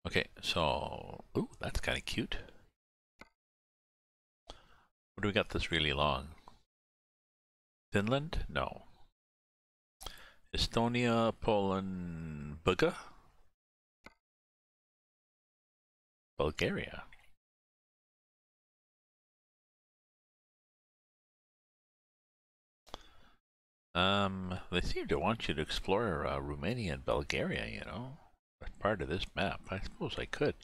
Okay, so... Ooh, that's kind of cute. What do we got that's really long? Finland? No. Estonia, Poland, Bulgaria. They seem to want you to explore Romania and Bulgaria, you know, as part of this map. I suppose I could.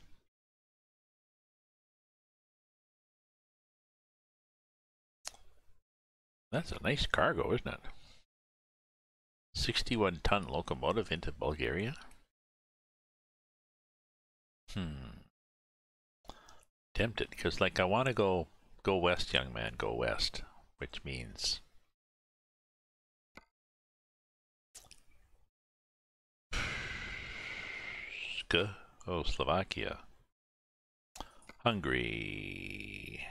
That's a nice cargo, isn't it? 61-ton locomotive into Bulgaria? Tempted, because, like, I want to go west, young man, go west, which means... Oh, Slovakia. Hungary.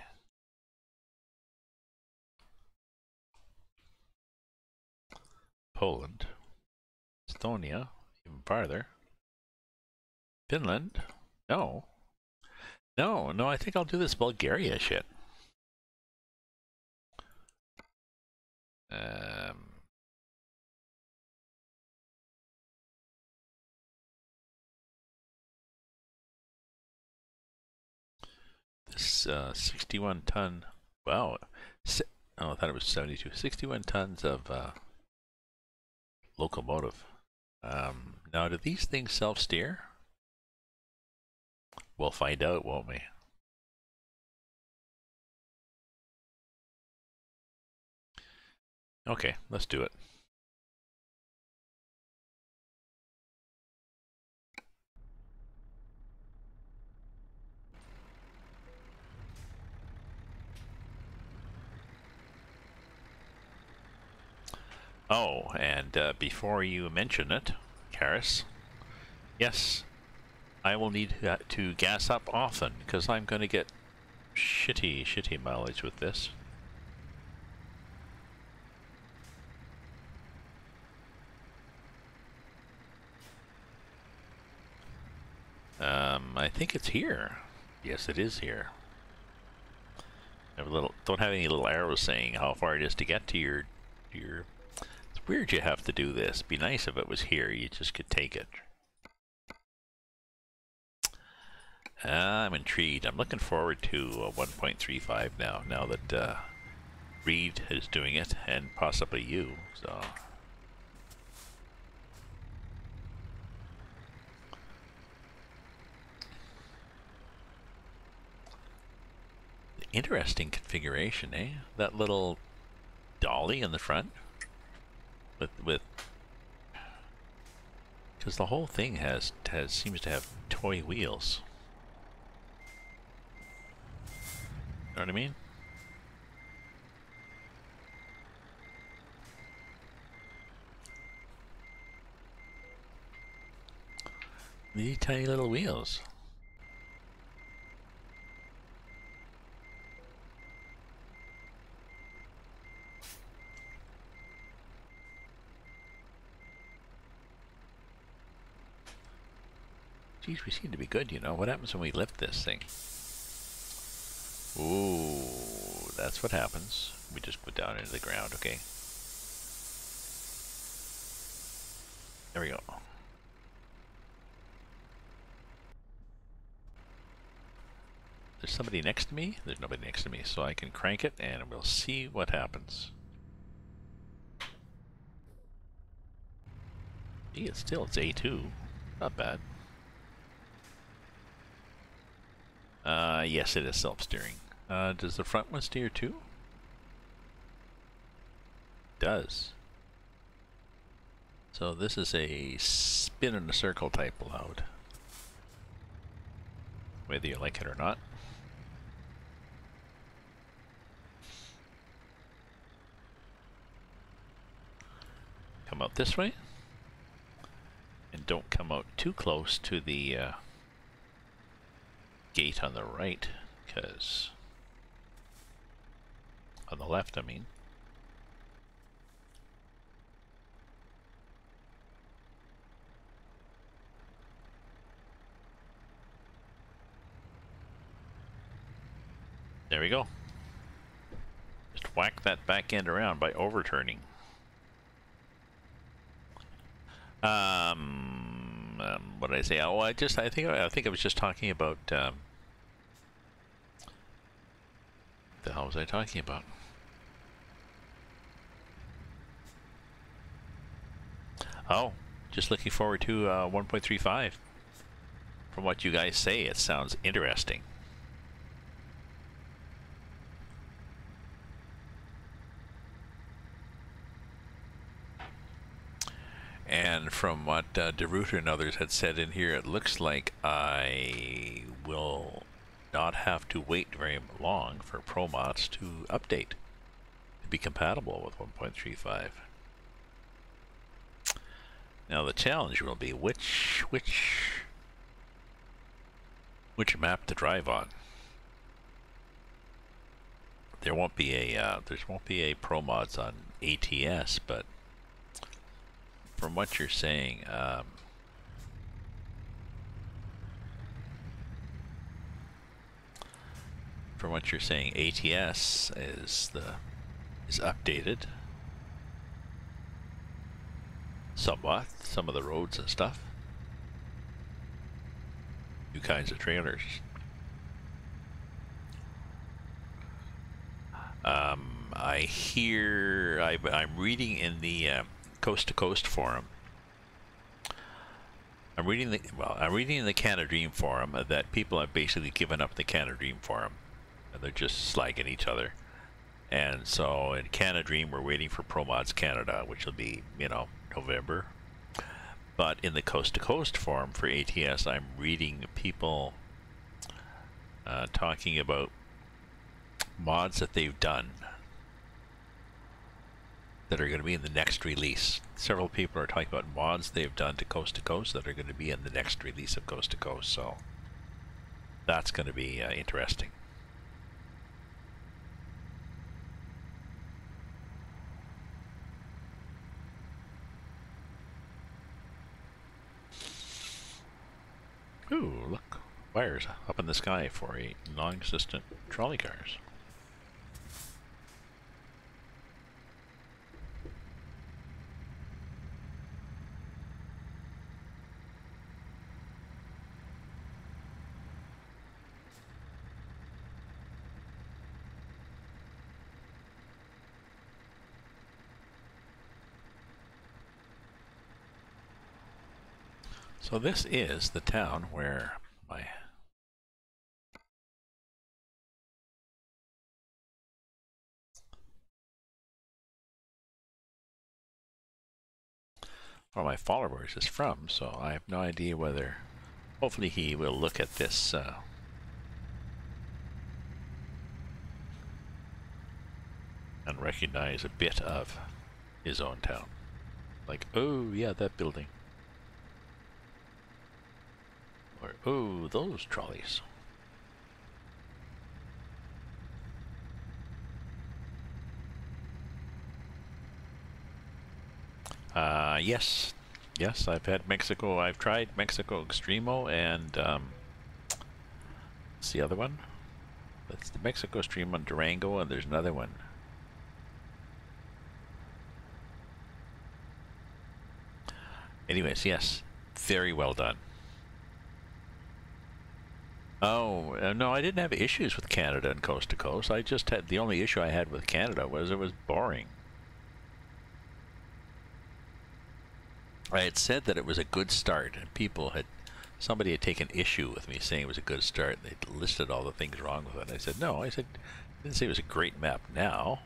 Poland. Estonia, even farther. Finland? No. No, I think I'll do this Bulgaria shit. This 61-ton, wow. Oh, I thought it was 72. 61 tons of locomotive. Now, do these things self-steer? We'll find out, won't we? Okay, let's do it. Oh, and before you mention it, Karis, yes, I will need to gas up often, because I'm going to get shitty mileage with this. I think it's here. Yes, it is here. Don't have any little arrows saying how far it is to get to your. It's weird you have to do this. Be nice if it was here. You just could take it. I'm intrigued. I'm looking forward to 1.35 now. Now that Reed is doing it, and possibly you. So. Interesting configuration, eh? That little dolly in the front with because the whole thing seems to have toy wheels. You know what I mean? These tiny little wheels. Geez, we seem to be good, you know. What happens when we lift this thing? Ooh, that's what happens. We just go down into the ground, okay? There we go. There's somebody next to me? There's nobody next to me, so I can crank it and we'll see what happens. Gee, it's A2. Not bad. Yes, it is self-steering. Does the front one steer too? Does. So this is a spin in a circle type loud. Whether you like it or not. Come out this way. And don't come out too close to the gate on the right, because on the left, I mean. There we go. Just whack that back end around by overturning. What did I say? Oh, I think I was just talking about. The hell was I talking about? Oh, just looking forward to 1.35. From what you guys say, it sounds interesting. And from what DeRuiter and others had said in here, it looks like I will not have to wait very long for ProMods to update to be compatible with 1.35. Now the challenge will be which map to drive on. There won't be a ProMods on ETS, but from what you're saying, ATS is updated somewhat. Some of the roads and stuff. New kinds of trailers. I hear I'm reading in the Coast to Coast forum. I'm reading in the Canada Dream forum that people have basically given up the Canada Dream forum, and they're just slagging each other. And so in Canada Dream, we're waiting for ProMods Canada, which will be, you know, November. But in the Coast to Coast forum for ATS, I'm reading people talking about mods that they've done that are going to be in the next release. Several people are talking about mods they've done to Coast that are going to be in the next release of Coast to Coast, so that's going to be interesting. Ooh, look, wires up in the sky for a non-existent trolley cars. So this is the town where my followers is from, so I have no idea whether, hopefully he will look at this and recognize a bit of his own town. Like, oh yeah, that building. Or, oh, those trolleys. Yes, I've had Mexico. I've tried Mexico Extremo and what's the other one? That's the Mexico Extremo in Durango, and there's another one. Anyways, yes, very well done. Oh, no, I didn't have issues with Canada and coast to coast. I just had, the only issue I had with Canada was it was boring. I had said that it was a good start, and somebody had taken issue with me saying it was a good start. They listed all the things wrong with it. I said, no, I didn't say it was a great map now,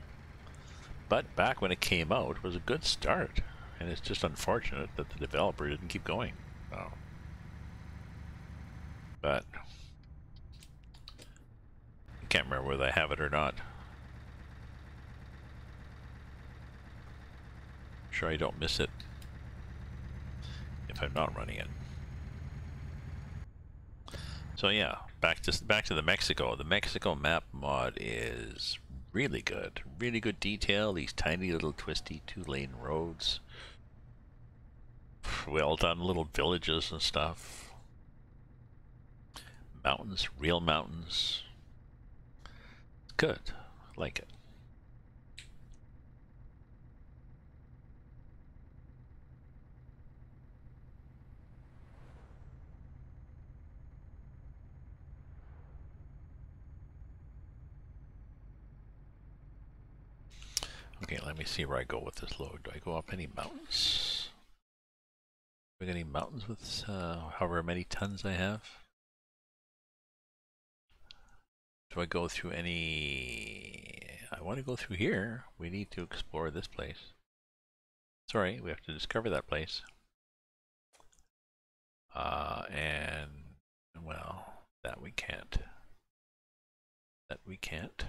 but back when it came out, it was a good start. And it's just unfortunate that the developer didn't keep going. Oh. But I can't remember whether I have it or not. I'm sure I don't miss it if I'm not running it. So yeah, back to the Mexico. The Mexico map mod is really good. Really good detail. These tiny little twisty 2-lane roads. Well done little villages and stuff. Mountains, real mountains. Good. I like it. Okay, let me see where I go with this load. Do I go up any mountains? Do I get any mountains with however many tons I have? Do I go through any... I want to go through here. We need to explore this place. Sorry, we have to discover that place. And, well, that we can't. That we can't.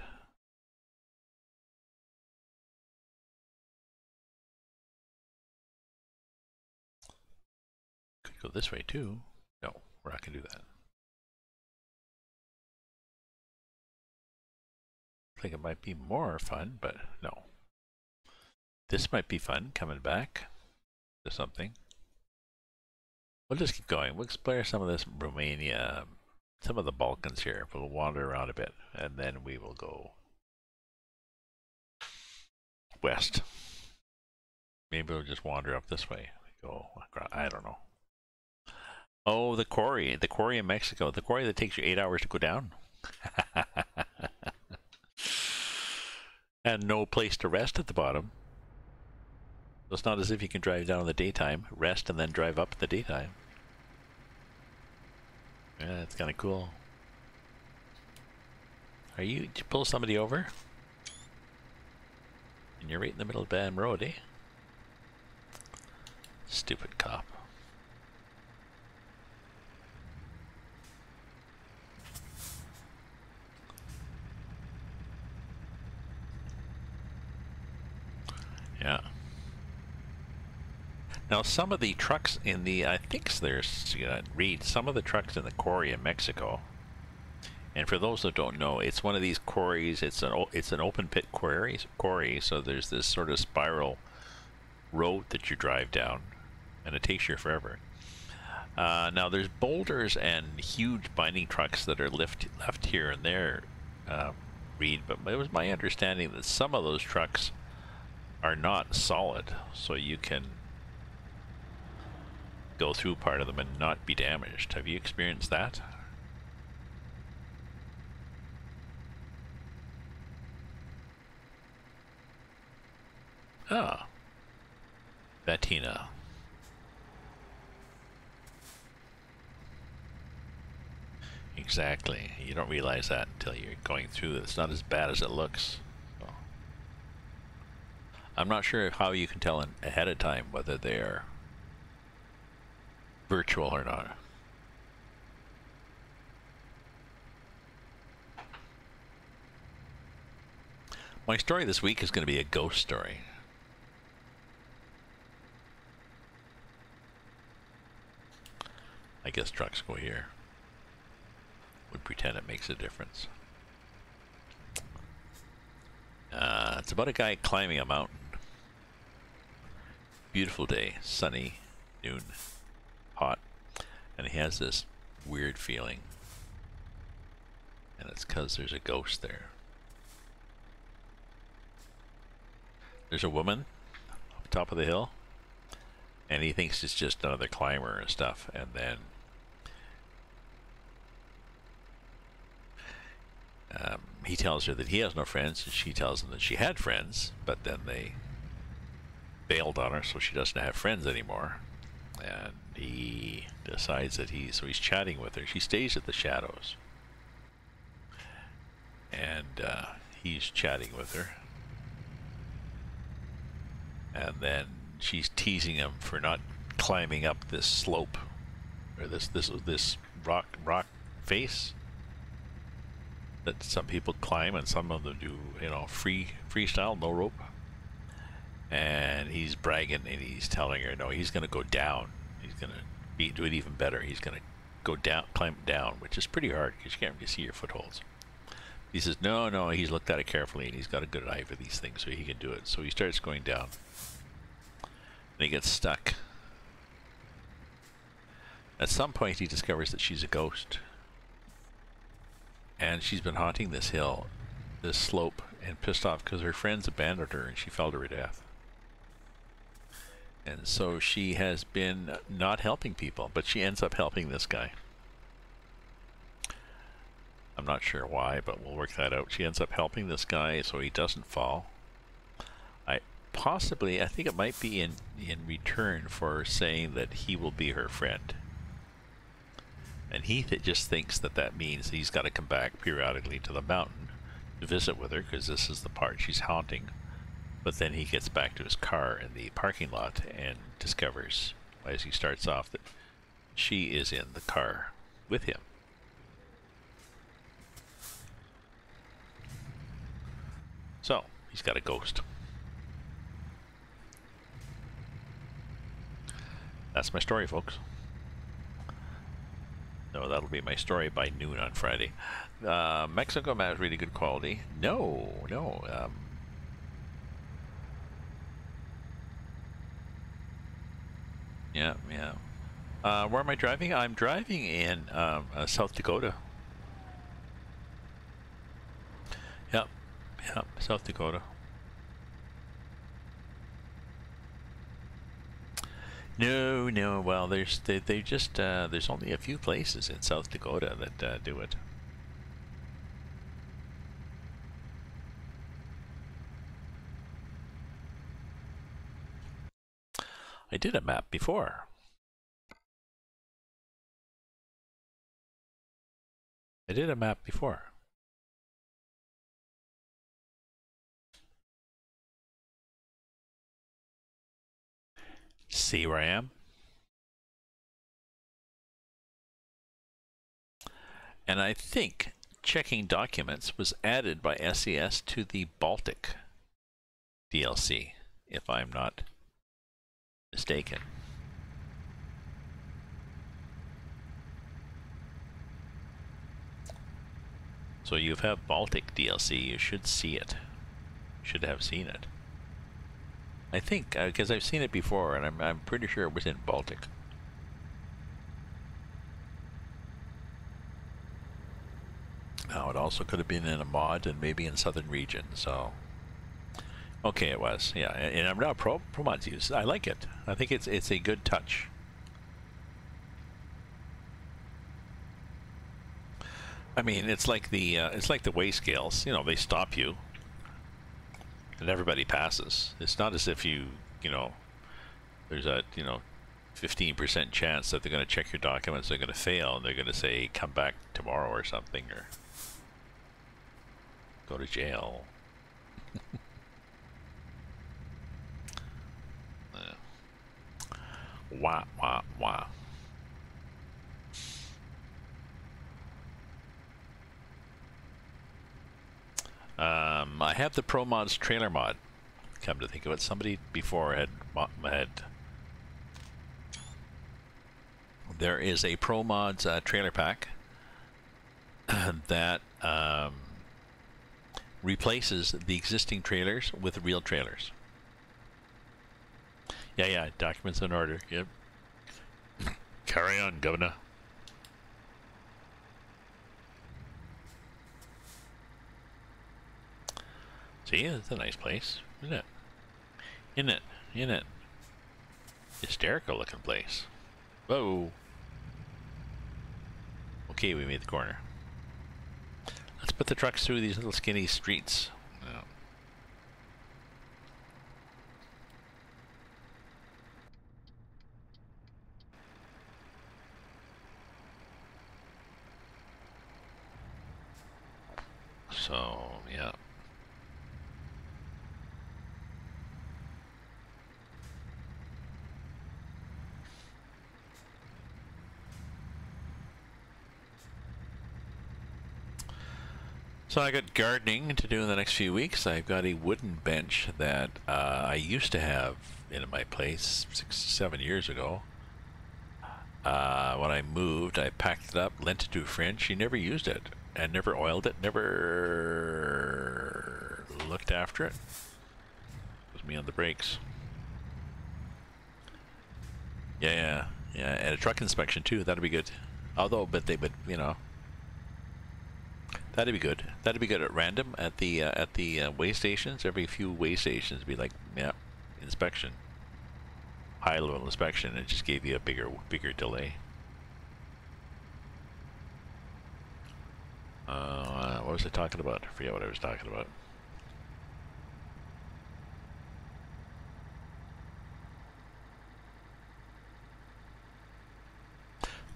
Could go this way too. No, we're not going to do that. I think it might be more fun, but no. This might be fun, coming back to something. We'll just keep going. We'll explore some of this Romania, some of the Balkans here. We'll wander around a bit, and then we will go west. Maybe we'll just wander up this way. Go, I don't know. Oh, the quarry in Mexico. The quarry that takes you 8 hours to go down. And no place to rest at the bottom. So it's not as if you can drive down in the daytime, rest, and then drive up in the daytime. Yeah, it's kind of cool. Did you pull somebody over? And you're right in the middle of the damn road, eh? Stupid cop. Yeah. Now some of the trucks in the, I think there's, read some of the trucks in the quarry in Mexico. And for those that don't know, it's one of these quarries. It's an open pit quarry. So there's this sort of spiral road that you drive down, and it takes you forever. Now there's boulders and huge mining trucks that are left here and there, Reed. But it was my understanding that some of those trucks are not solid, so you can go through part of them and not be damaged. Have you experienced that? Ah, Bettina. Exactly. You don't realize that until you're going through it. It's not as bad as it looks. So. I'm not sure how you can tell ahead of time whether they're virtual or not. My story this week is going to be a ghost story. I guess trucks go here. Would pretend it makes a difference. It's about a guy climbing a mountain. Beautiful day, sunny, noon, hot, and he has this weird feeling. And it's because there's a ghost there. There's a woman up top of the hill, and he thinks it's just another climber and stuff, and then He tells her that he has no friends, and she tells him that she had friends, but then they bailed on her, so she doesn't have friends anymore. And he decides that so he's chatting with her. She stays at the Shadows, and he's chatting with her, and then she's teasing him for not climbing up this slope, or this rock face that some people climb, and some of them do, freestyle, no rope. And he's bragging, and he's telling her, no, he's going to go down. He's going to do it even better. He's going to go down, climb down, which is pretty hard because you can't really see your footholds. He says, no, he's looked at it carefully, and he's got a good eye for these things, so he can do it. So he starts going down, and he gets stuck. At some point, he discovers that she's a ghost. And she's been haunting this hill, this slope, and pissed off because her friends abandoned her and she fell to her death. And so she has been not helping people, but she ends up helping this guy. I'm not sure why, but we'll work that out. She ends up helping this guy so he doesn't fall. I think it might be in return for saying that he will be her friend. And he just thinks that means he's got to come back periodically to the mountain to visit with her, because this is the part she's haunting. But then he gets back to his car in the parking lot and discovers, as he starts off, that she is in the car with him. So, he's got a ghost. That's my story, folks. No, that'll be my story by noon on Friday. Mexico map is really good quality. No. Yeah. Where am I driving? I'm driving in South Dakota. Yep, South Dakota. No. Well, there's only a few places in South Dakota that do it. I did a map before. See where I am? And I think checking documents was added by SES to the Baltic DLC, if I'm not mistaken. So you have Baltic DLC, you should see it. Should have seen it. I think, because I've seen it before, and I'm pretty sure it was in Baltic. Now, it also could have been in a mod and maybe in Southern Region, so... Okay, it was, yeah. And I'm now ProMods use. I like it. I think it's a good touch. I mean, it's like the weigh scales. You know, they stop you, and everybody passes. It's not as if there's a 15% chance that they're going to check your documents, they're going to fail, and they're going to say come back tomorrow or something, or go to jail. Wah. I have the ProMods trailer mod. Come to think of it, somebody before had. There is a ProMods trailer pack that replaces the existing trailers with real trailers. Yeah, documents in order. Yep. Carry on, Governor. See, it's a nice place, isn't it? In it. Hysterical looking place. Whoa. Okay, we made the corner. put the trucks through these little skinny streets. Yeah. So, yeah. So I got gardening to do in the next few weeks. I've got a wooden bench that I used to have in my place 6-7 years ago. When I moved, I packed it up, lent it to a friend. She never used it and never oiled it, never looked after it. It was me on the brakes. Yeah, and a truck inspection too. That'd be good. Although, but they would, you know, that'd be good. That'd be good at random at the weigh stations. Every few weigh stations, be like, yeah, inspection, high level inspection. It just gave you a bigger delay. What was I talking about? I forget what I was talking about.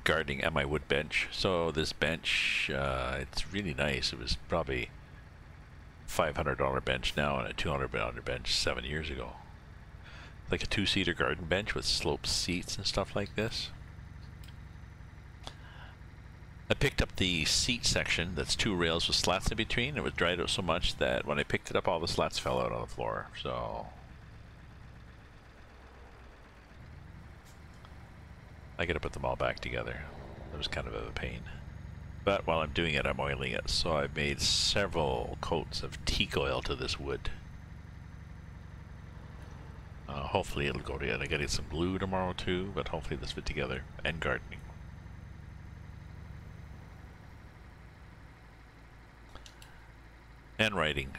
Gardening at my wood bench. So this bench, it's really nice. It was probably $500 bench now and a $200 bench 7 years ago. Like a 2-seater garden bench with sloped seats and stuff like this. I picked up the seat section that's 2 rails with slats in between. It was dried out so much that when I picked it up, all the slats fell out on the floor. So I gotta put them all back together. It was kind of a pain. But while I'm doing it, I'm oiling it. So I've made several coats of teak oil to this wood. Hopefully it'll go together. I gotta get some glue tomorrow too, but hopefully this fit together. And gardening. And writing.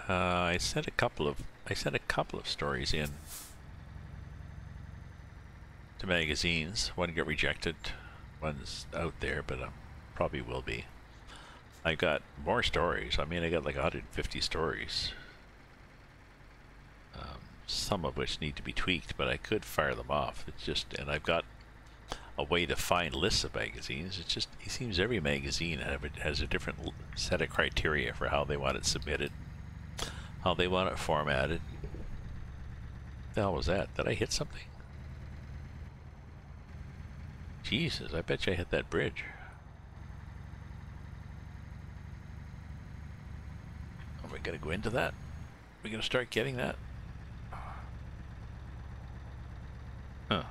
I sent a couple of stories in to magazines. One got rejected. One's out there, but probably will be. I got more stories. I mean, I got like 150 stories. Some of which need to be tweaked, but I could fire them off. It's just, and I've got a way to find lists of magazines. It's just, it seems every magazine has a different set of criteria for how they want it submitted, how they want it formatted. What the hell was that? Did I hit something? Jesus, I bet you I hit that bridge. Are we gonna go into that? Are we gonna start getting that? Huh.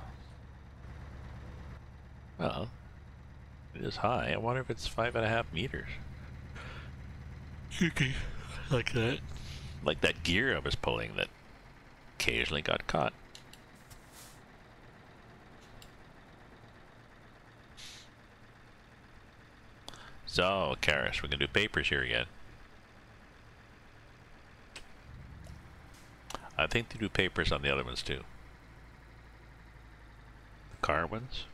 Well, it is high. I wonder if it's 5.5 meters. Like that. Like that gear I was pulling that occasionally got caught. So, Karis, we're gonna do papers here again. I think they do papers on the other ones too. The car ones.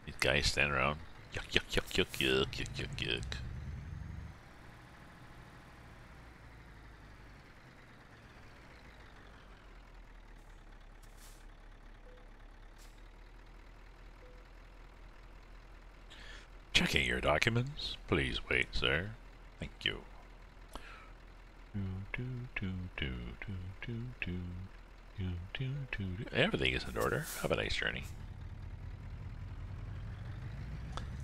These guys stand around. Yuck, yuck, yuck, yuck, yuck, yuck, yuck, yuck. Checking your documents. Please wait, sir. Thank you. Everything is in order. Have a nice journey.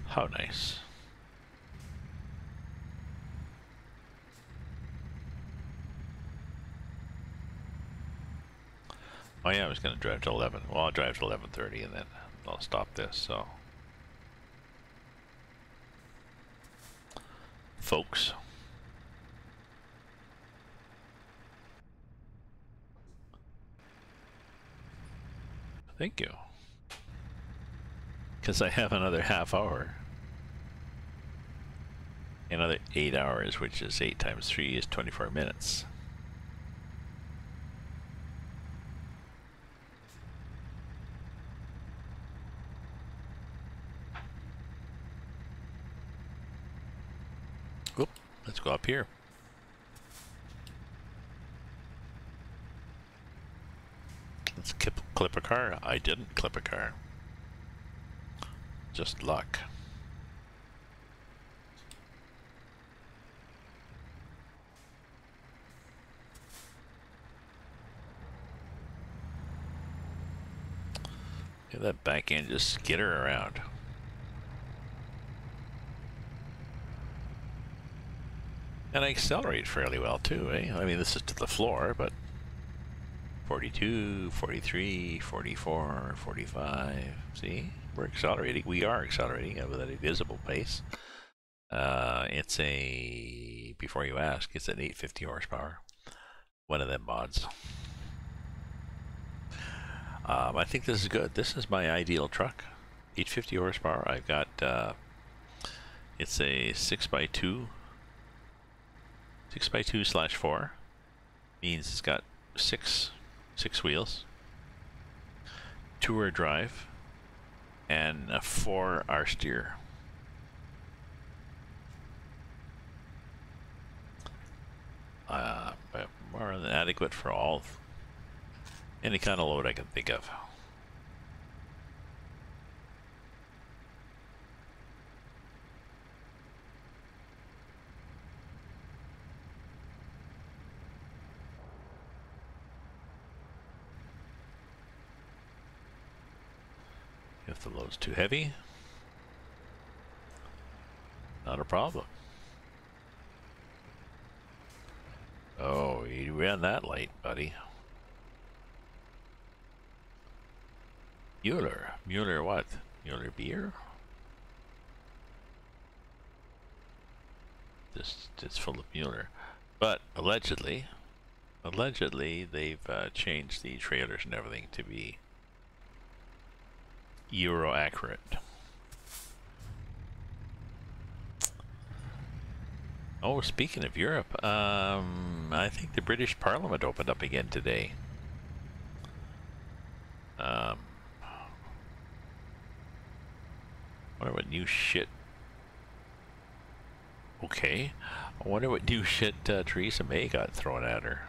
How nice. Oh yeah, I was going to drive to 11. Well, I'll drive to 11:30 and then I'll stop this, so. Folks. Thank you. Because I have another half hour. Another 8 hours, which is 8 times 3 is 24 minutes. let's go up here. Let's clip a car. I didn't clip a car. Just luck. Get that back end just skitter around. And I accelerate fairly well too, eh? I mean, this is to the floor, but 42, 43, 44, 45. See? We're accelerating. We are accelerating at a visible pace. It's a, before you ask, it's an 850 horsepower. One of them mods. I think this is good. This is my ideal truck. 850 horsepower. I've got, it's a 6x2. 6x2/4. Means it's got six wheels. 2-rear drive. And a 4 steer. But more than adequate for any kind of load I can think of. If the load's too heavy, not a problem. Oh, you ran that late, buddy. Mueller what? Mueller beer? It's full of Mueller. But allegedly they've changed the trailers and everything to be Euro accurate. Oh, speaking of Europe, I think the British Parliament opened up again today. Wonder what new shit. Okay, I wonder what new shit Theresa May got thrown at her.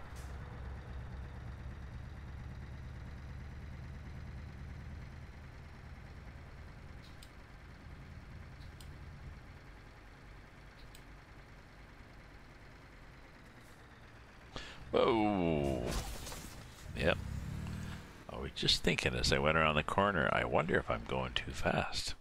Whoa. Yep. I was just thinking as I went around the corner, I wonder if I'm going too fast.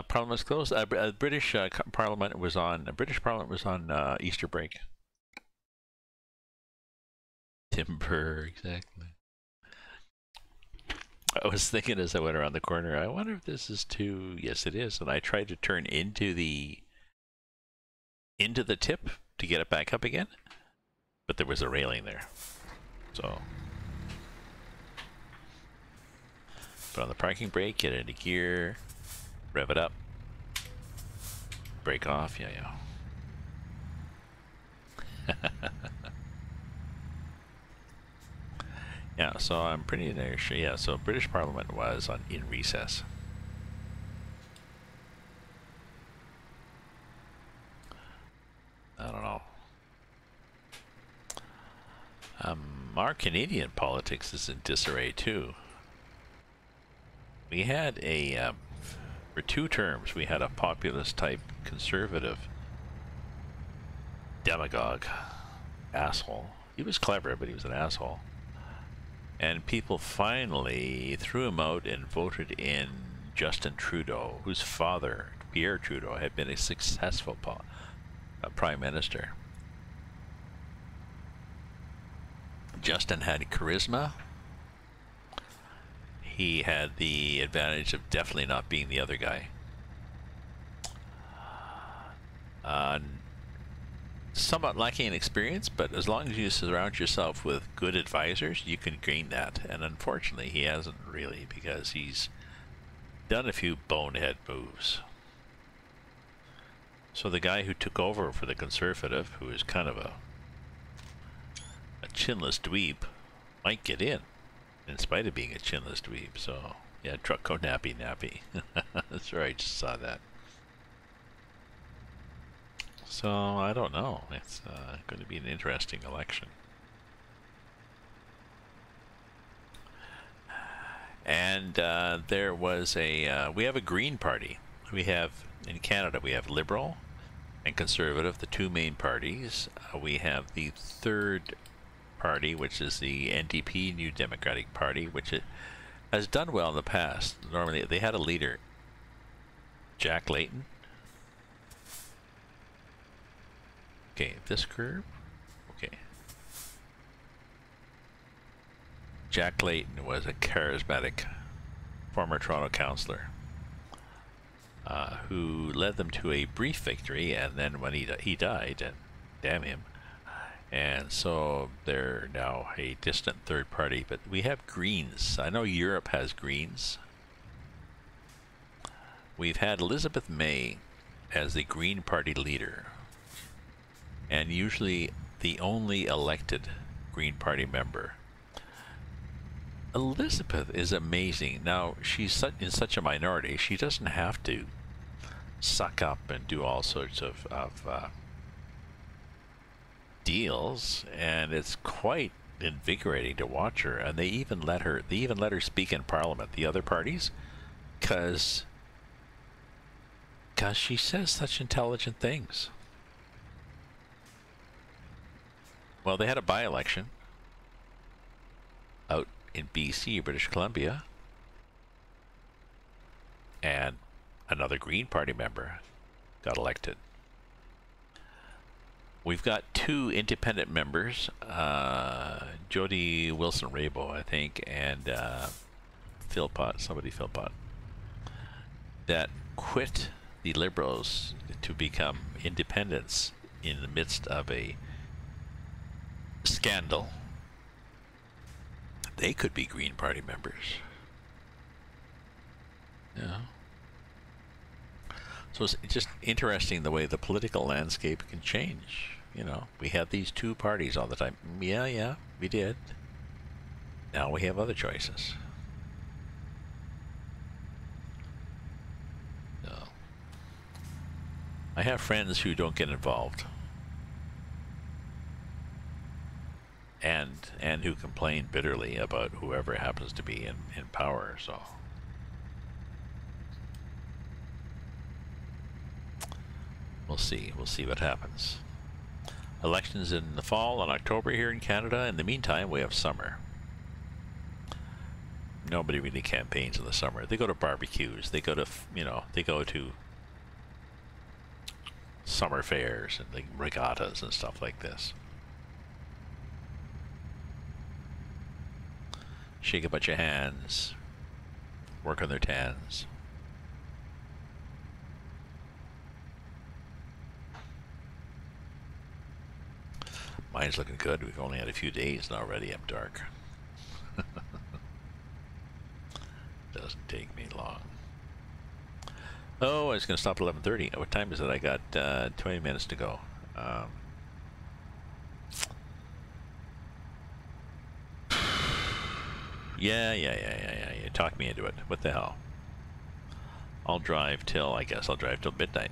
Parliament's closed. British Parliament was on Easter break. Timber, exactly. I was thinking as I went around the corner, I wonder if this is too. Yes, it is. And I tried to turn into the tip to get it back up again, but there was a railing there, so. Put on the parking brake, get into gear, rev it up, brake off, yeah. Yeah, so I'm pretty sure, yeah, so British Parliament was in recess. I don't know. Our Canadian politics is in disarray too. We had for 2 terms, we had a populist type conservative demagogue, asshole. He was clever, but he was an asshole. And people finally threw him out and voted in Justin Trudeau, whose father, Pierre Trudeau, had been a successful prime minister. Justin had charisma. He had the advantage of definitely not being the other guy. Somewhat lacking in experience, but as long as you surround yourself with good advisors, you can gain that. And unfortunately, he hasn't really, because he's done a few bonehead moves. So the guy who took over for the Conservative, who is kind of a chinless dweeb might get in spite of being a chinless dweeb. So, yeah, truck go nappy nappy. That's right, I just saw that. So, I don't know. It's going to be an interesting election. And there was a, we have a Green Party. We have, in Canada, we have Liberal and Conservative, the two main parties. We have the third party, which is the NDP, New Democratic Party, which it has done well in the past. Normally, they had a leader, Jack Layton. Okay, this curve. Okay. Jack Layton was a charismatic former Toronto councillor who led them to a brief victory, and then when he died, and damn him, and so they're now a distant third party. But we have Greens. I know Europe has Greens. We've had Elizabeth May as the Green Party leader, and usually the only elected Green Party member. Elizabeth is amazing. Now, she's in such a minority, she doesn't have to suck up and do all sorts of deals, and it's quite invigorating to watch her. And they even let her speak in Parliament, the other parties, because she says such intelligent things. Well, they had a by-election out in BC, British Columbia, and another Green Party member got elected. We've got two independent members, Jody Wilson-Raybould, I think, and Philpott, that quit the Liberals to become independents in the midst of a scandal. They could be Green Party members. Yeah. So it's just interesting the way the political landscape can change. You know, we had these two parties all the time. Yeah, we did. Now we have other choices. So, I have friends who don't get involved. And who complain bitterly about whoever happens to be in power. So we'll see what happens. Elections in the fall and October here in Canada. In the meantime, we have summer. Nobody really campaigns in the summer. They go to barbecues. They go to, they go to summer fairs and like regattas and stuff like this. Shake a bunch of hands, work on their tans. Mine's looking good. We've only had a few days and already I'm dark. Doesn't take me long. Oh, I was going to stop at 11:30. What time is it? I got 20 minutes to go. Yeah. You talk me into it. What the hell? I'll drive till midnight.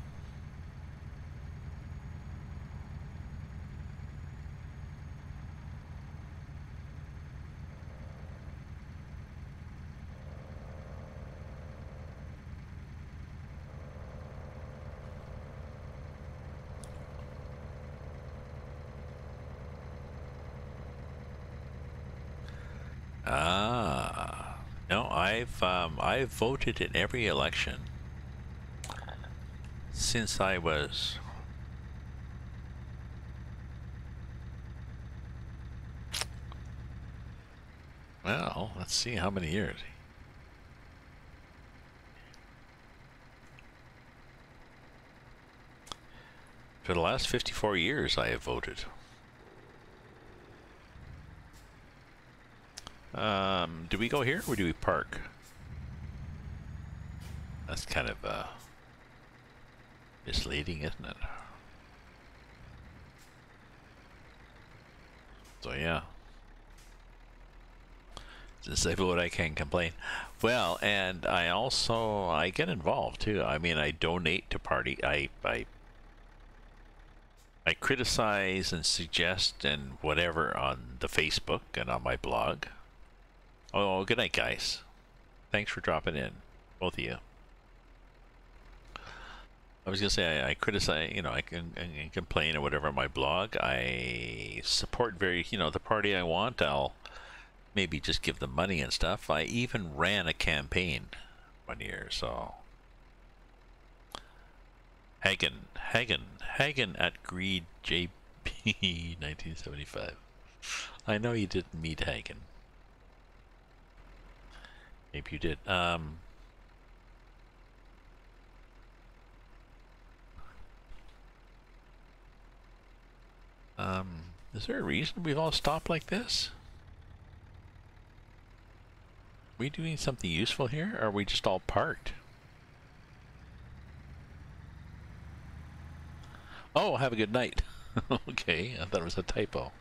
No, I've voted in every election since I was well, let's see how many years. For the last 54 years I have voted. Do we go here or do we park? That's kind of misleading, isn't it? So yeah. Just I vote, I can't complain. Well, and I get involved too. I mean, I donate to party. I criticize and suggest and whatever on the Facebook and on my blog. Oh, good night, guys. Thanks for dropping in, both of you. I was gonna say I criticize, you know, I can complain or whatever on my blog. I support the party I want. I'll maybe just give them money and stuff. I even ran a campaign one year, so Hagen at Greed JP 1975. I know you didn't meet Hagen. Maybe you did. Is there a reason we've all stopped like this? Are we doing something useful here, or are we just all parked? Oh, have a good night. Okay, I thought it was a typo.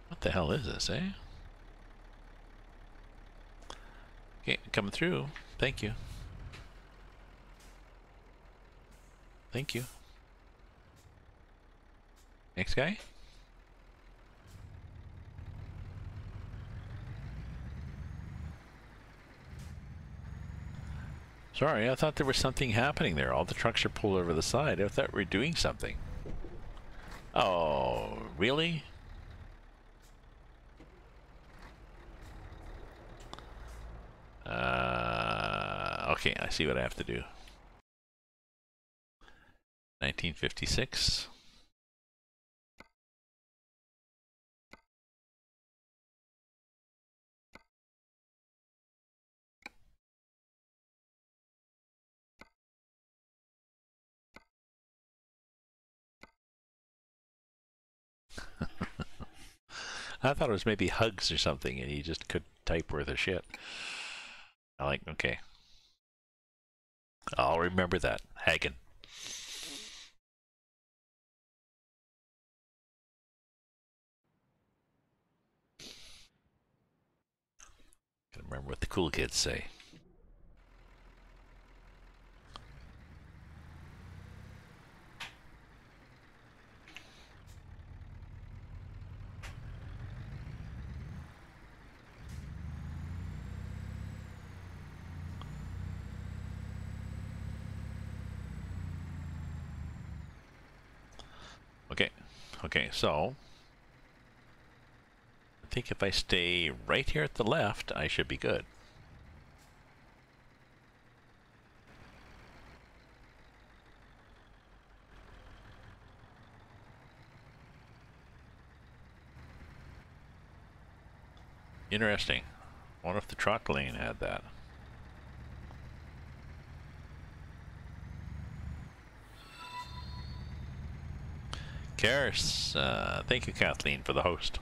What the hell is this, eh? Okay, coming through. Thank you. Thank you. Next guy? Sorry, I thought there was something happening there. All the trucks are pulled over the side. I thought we were doing something. Oh, really? Okay, I see what I have to do. 1956. I thought it was maybe hugs or something, and you just couldn't type worth a shit. Okay. I'll remember that. Hagen. Gotta remember what the cool kids say. Okay, so I think if I stay right here at the left, I should be good. Interesting. I wonder if the truck lane had that. Karis, thank you, Kathleen, for the host.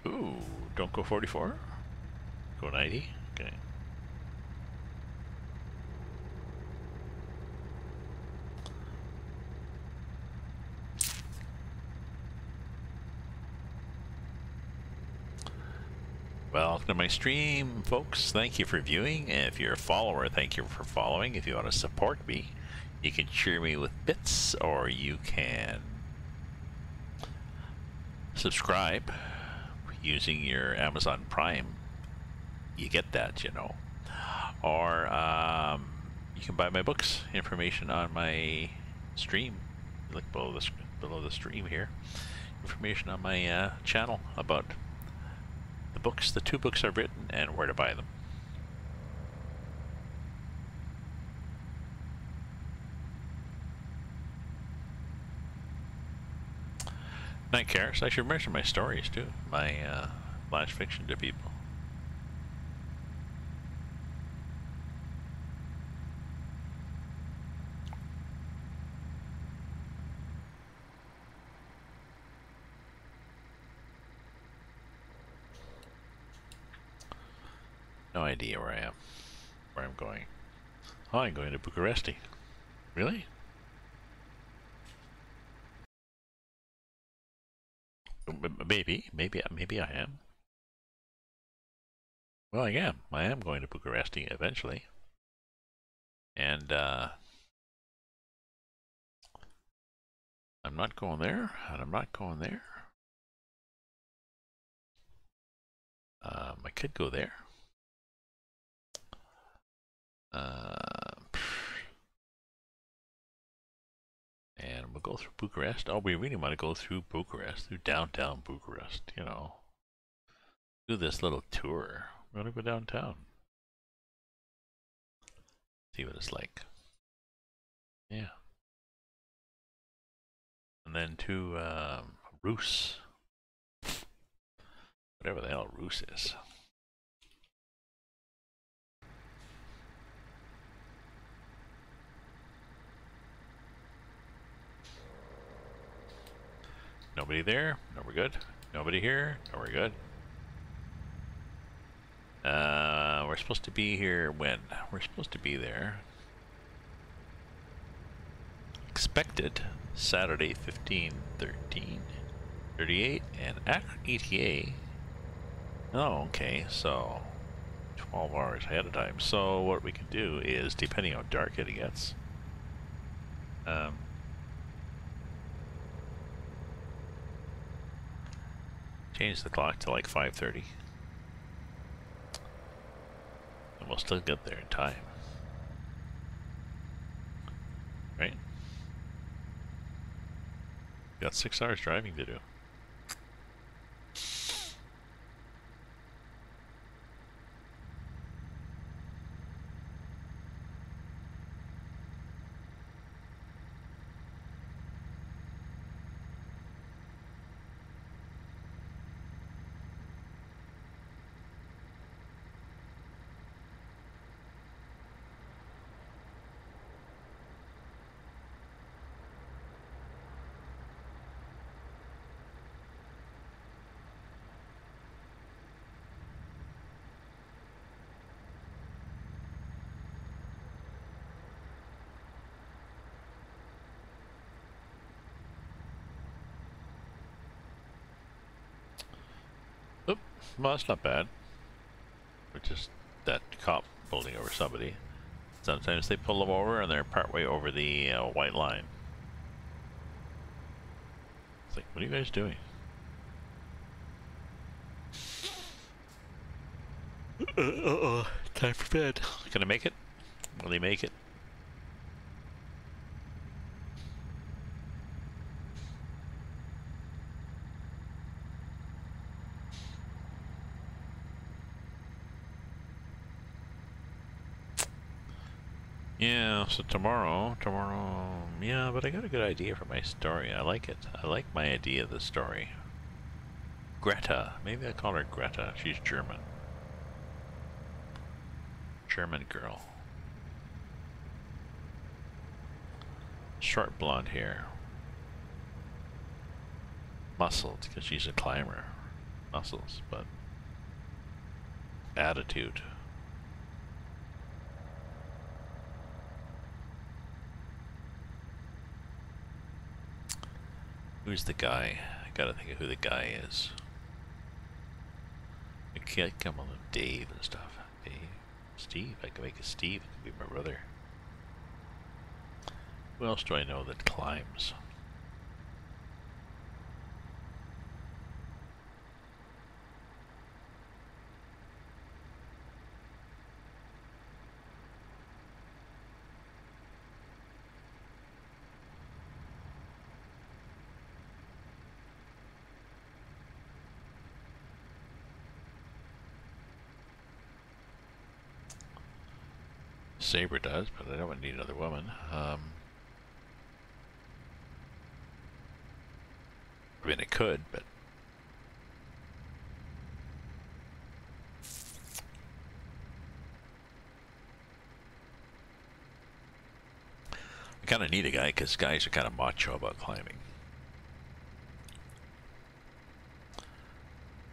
Ooh, don't go 44. Go 90. Okay. Welcome to my stream, folks. Thank you for viewing. If you're a follower, thank you for following. If you want to support me, you can cheer me with bits, or you can subscribe using your Amazon Prime. You get that, you know. Or you can buy my books. Information on my stream. Look below the stream here. Information on my channel about the books, the 2 books I've written, and where to buy them. Night Karis. I should mention my stories too. My flash fiction to people. No idea where I am. where I'm going. Oh, I'm going to Bucharesti. Really? Maybe I am. Well, I am. I am going to Bucharesti eventually. And, I'm not going there, and I'm not going there. I could go there. And we'll go through Bucharest. Oh, we really want to go through Bucharest, through downtown Bucharest, you know. Do this little tour. We're going to go downtown. See what it's like. Yeah. And then to Rus. Whatever the hell Rus is. Nobody there? No, we're good. Nobody here? No, we're good. We're supposed to be here when? We're supposed to be there. Expected Saturday 15/13/38 and ETA. Oh, okay, so 12 hours ahead of time. So what we can do is, depending on how dark it gets, change the clock to like 5:30. And we'll still get there in time. Right? Got 6 hours driving to do. Oop, well, that's not bad. We're just that cop pulling over somebody. Sometimes they pull them over and they're partway over the white line. It's like, what are you guys doing? Time for bed. Can I make it? Will he make it? Yeah, so tomorrow, yeah, but I got a good idea for my story. I like it. I like my idea of the story. Greta. Maybe I call her Greta. She's German. German girl. Short blonde hair. Muscles, because she's a climber. Muscles, but attitude. Who's the guy? I gotta think of who the guy is. I can't come on with Dave and stuff. Dave. Steve. I can make a Steve. It could be my brother. Who else do I know that climbs? Saber does, but I don't need another woman. I mean, it could, but I kind of need a guy because guys are kind of macho about climbing.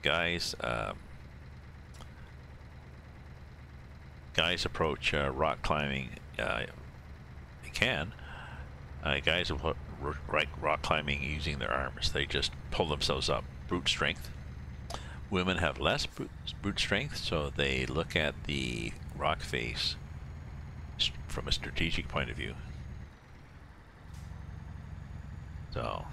Guys, guys approach rock climbing, they can. Guys approach rock climbing using their arms. They just pull themselves up, brute strength. Women have less brute strength, so they look at the rock face from a strategic point of view. So,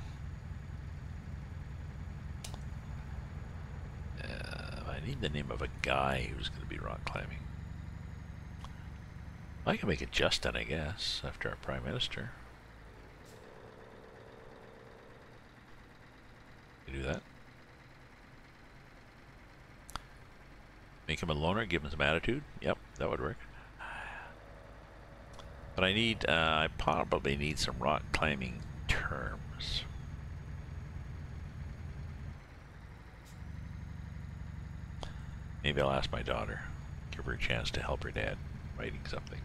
I need the name of a guy who's going to be rock climbing. I can make it Justin, I guess, after our Prime Minister. You do that. Make him a loner, give him some attitude. Yep, that would work. But I probably need some rock climbing terms. Maybe I'll ask my daughter, give her a chance to help her dad writing something.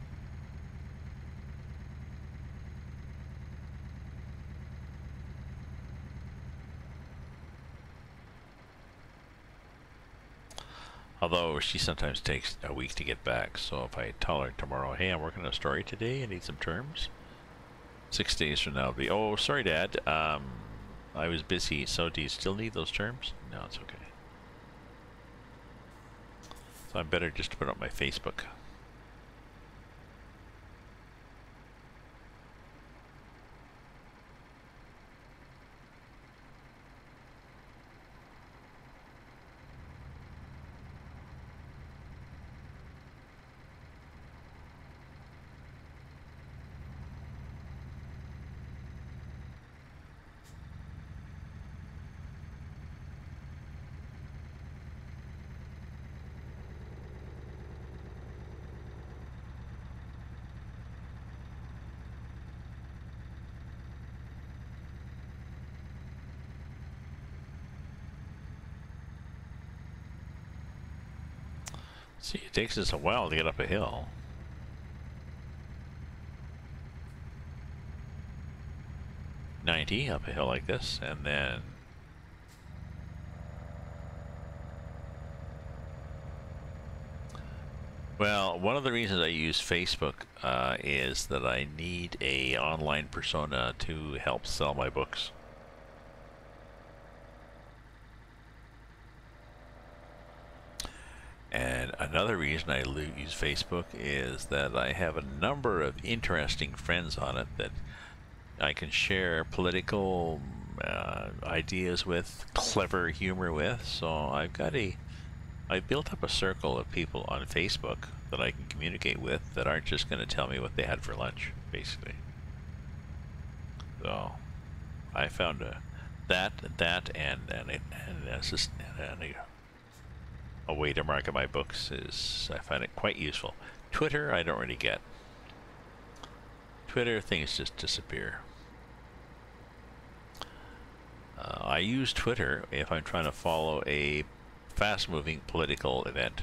Although she sometimes takes a week to get back, so if I tell her tomorrow, hey, I'm working on a story today, I need some terms. 6 days from now, I'll be, oh, sorry, Dad, I was busy, so do you still need those terms? No, it's okay. So I'm better just to put it on my Facebook. See, it takes us a while to get up a hill. $90 up a hill like this, and then well, one of the reasons I use Facebook is that I need a online persona to help sell my books. And another reason I use Facebook is that I have a number of interesting friends on it that I can share political ideas with, clever humor with. So I've built up a circle of people on Facebook that I can communicate with that aren't just going to tell me what they had for lunch, basically. So I found a way to market my books I find it quite useful. Twitter, I don't really get. Twitter, things just disappear. I use Twitter if I'm trying to follow a fast-moving political event.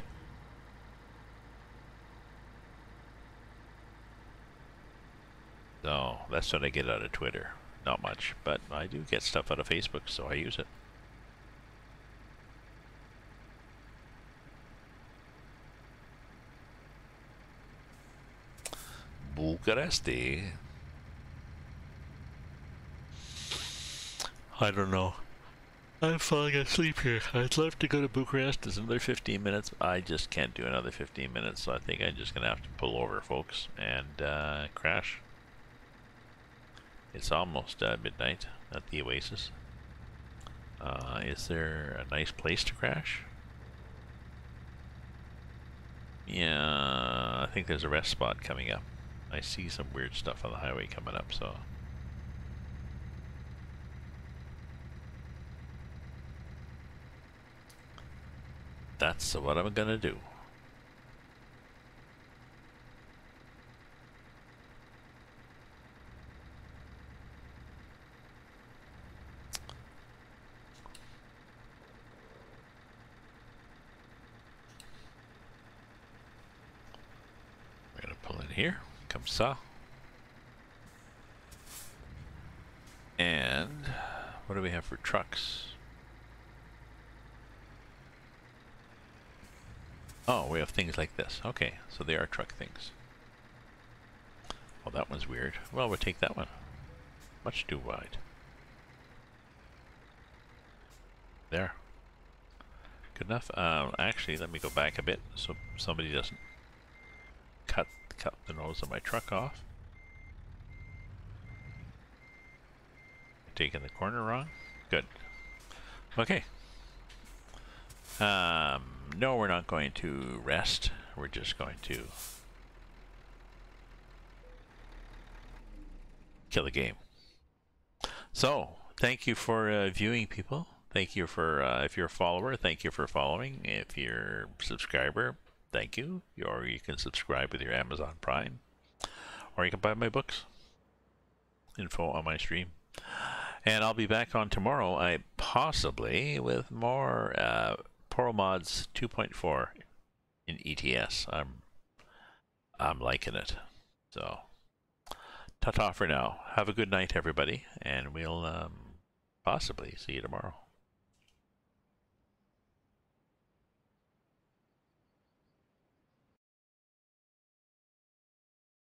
So that's what I get out of Twitter. Not much, but I do get stuff out of Facebook, so I use it. Bucharesti. I don't know. I'm falling asleep here. I'd love to go to Bucharest. It's another 15 minutes. I just can't do another 15 minutes, so I think I'm just going to have to pull over, folks, and crash. It's almost midnight at the Oasis. Is there a nice place to crash? Yeah, I think there's a rest spot coming up. I see some weird stuff on the highway coming up, so... that's what I'm gonna do. We're gonna pull in here. Come ça. And what do we have for trucks? Oh, we have things like this. Okay, so they are truck things. Well, that one's weird. Well, we'll take that one. Much too wide. There. Good enough. Actually, let me go back a bit so somebody doesn't cut the nose of my truck off. Taking the corner wrong. Good. Okay. No, we're not going to rest. We're just going to kill the game. So, thank you for viewing, people. Thank you for, if you're a follower, thank you for following. If you're a subscriber, thank you. Or you can subscribe with your Amazon Prime. Or you can buy my books. Info on my stream. And I'll be back on tomorrow, possibly with more ProMods 2.4 in ETS. I'm liking it. So, ta-ta for now. Have a good night, everybody, and we'll possibly see you tomorrow.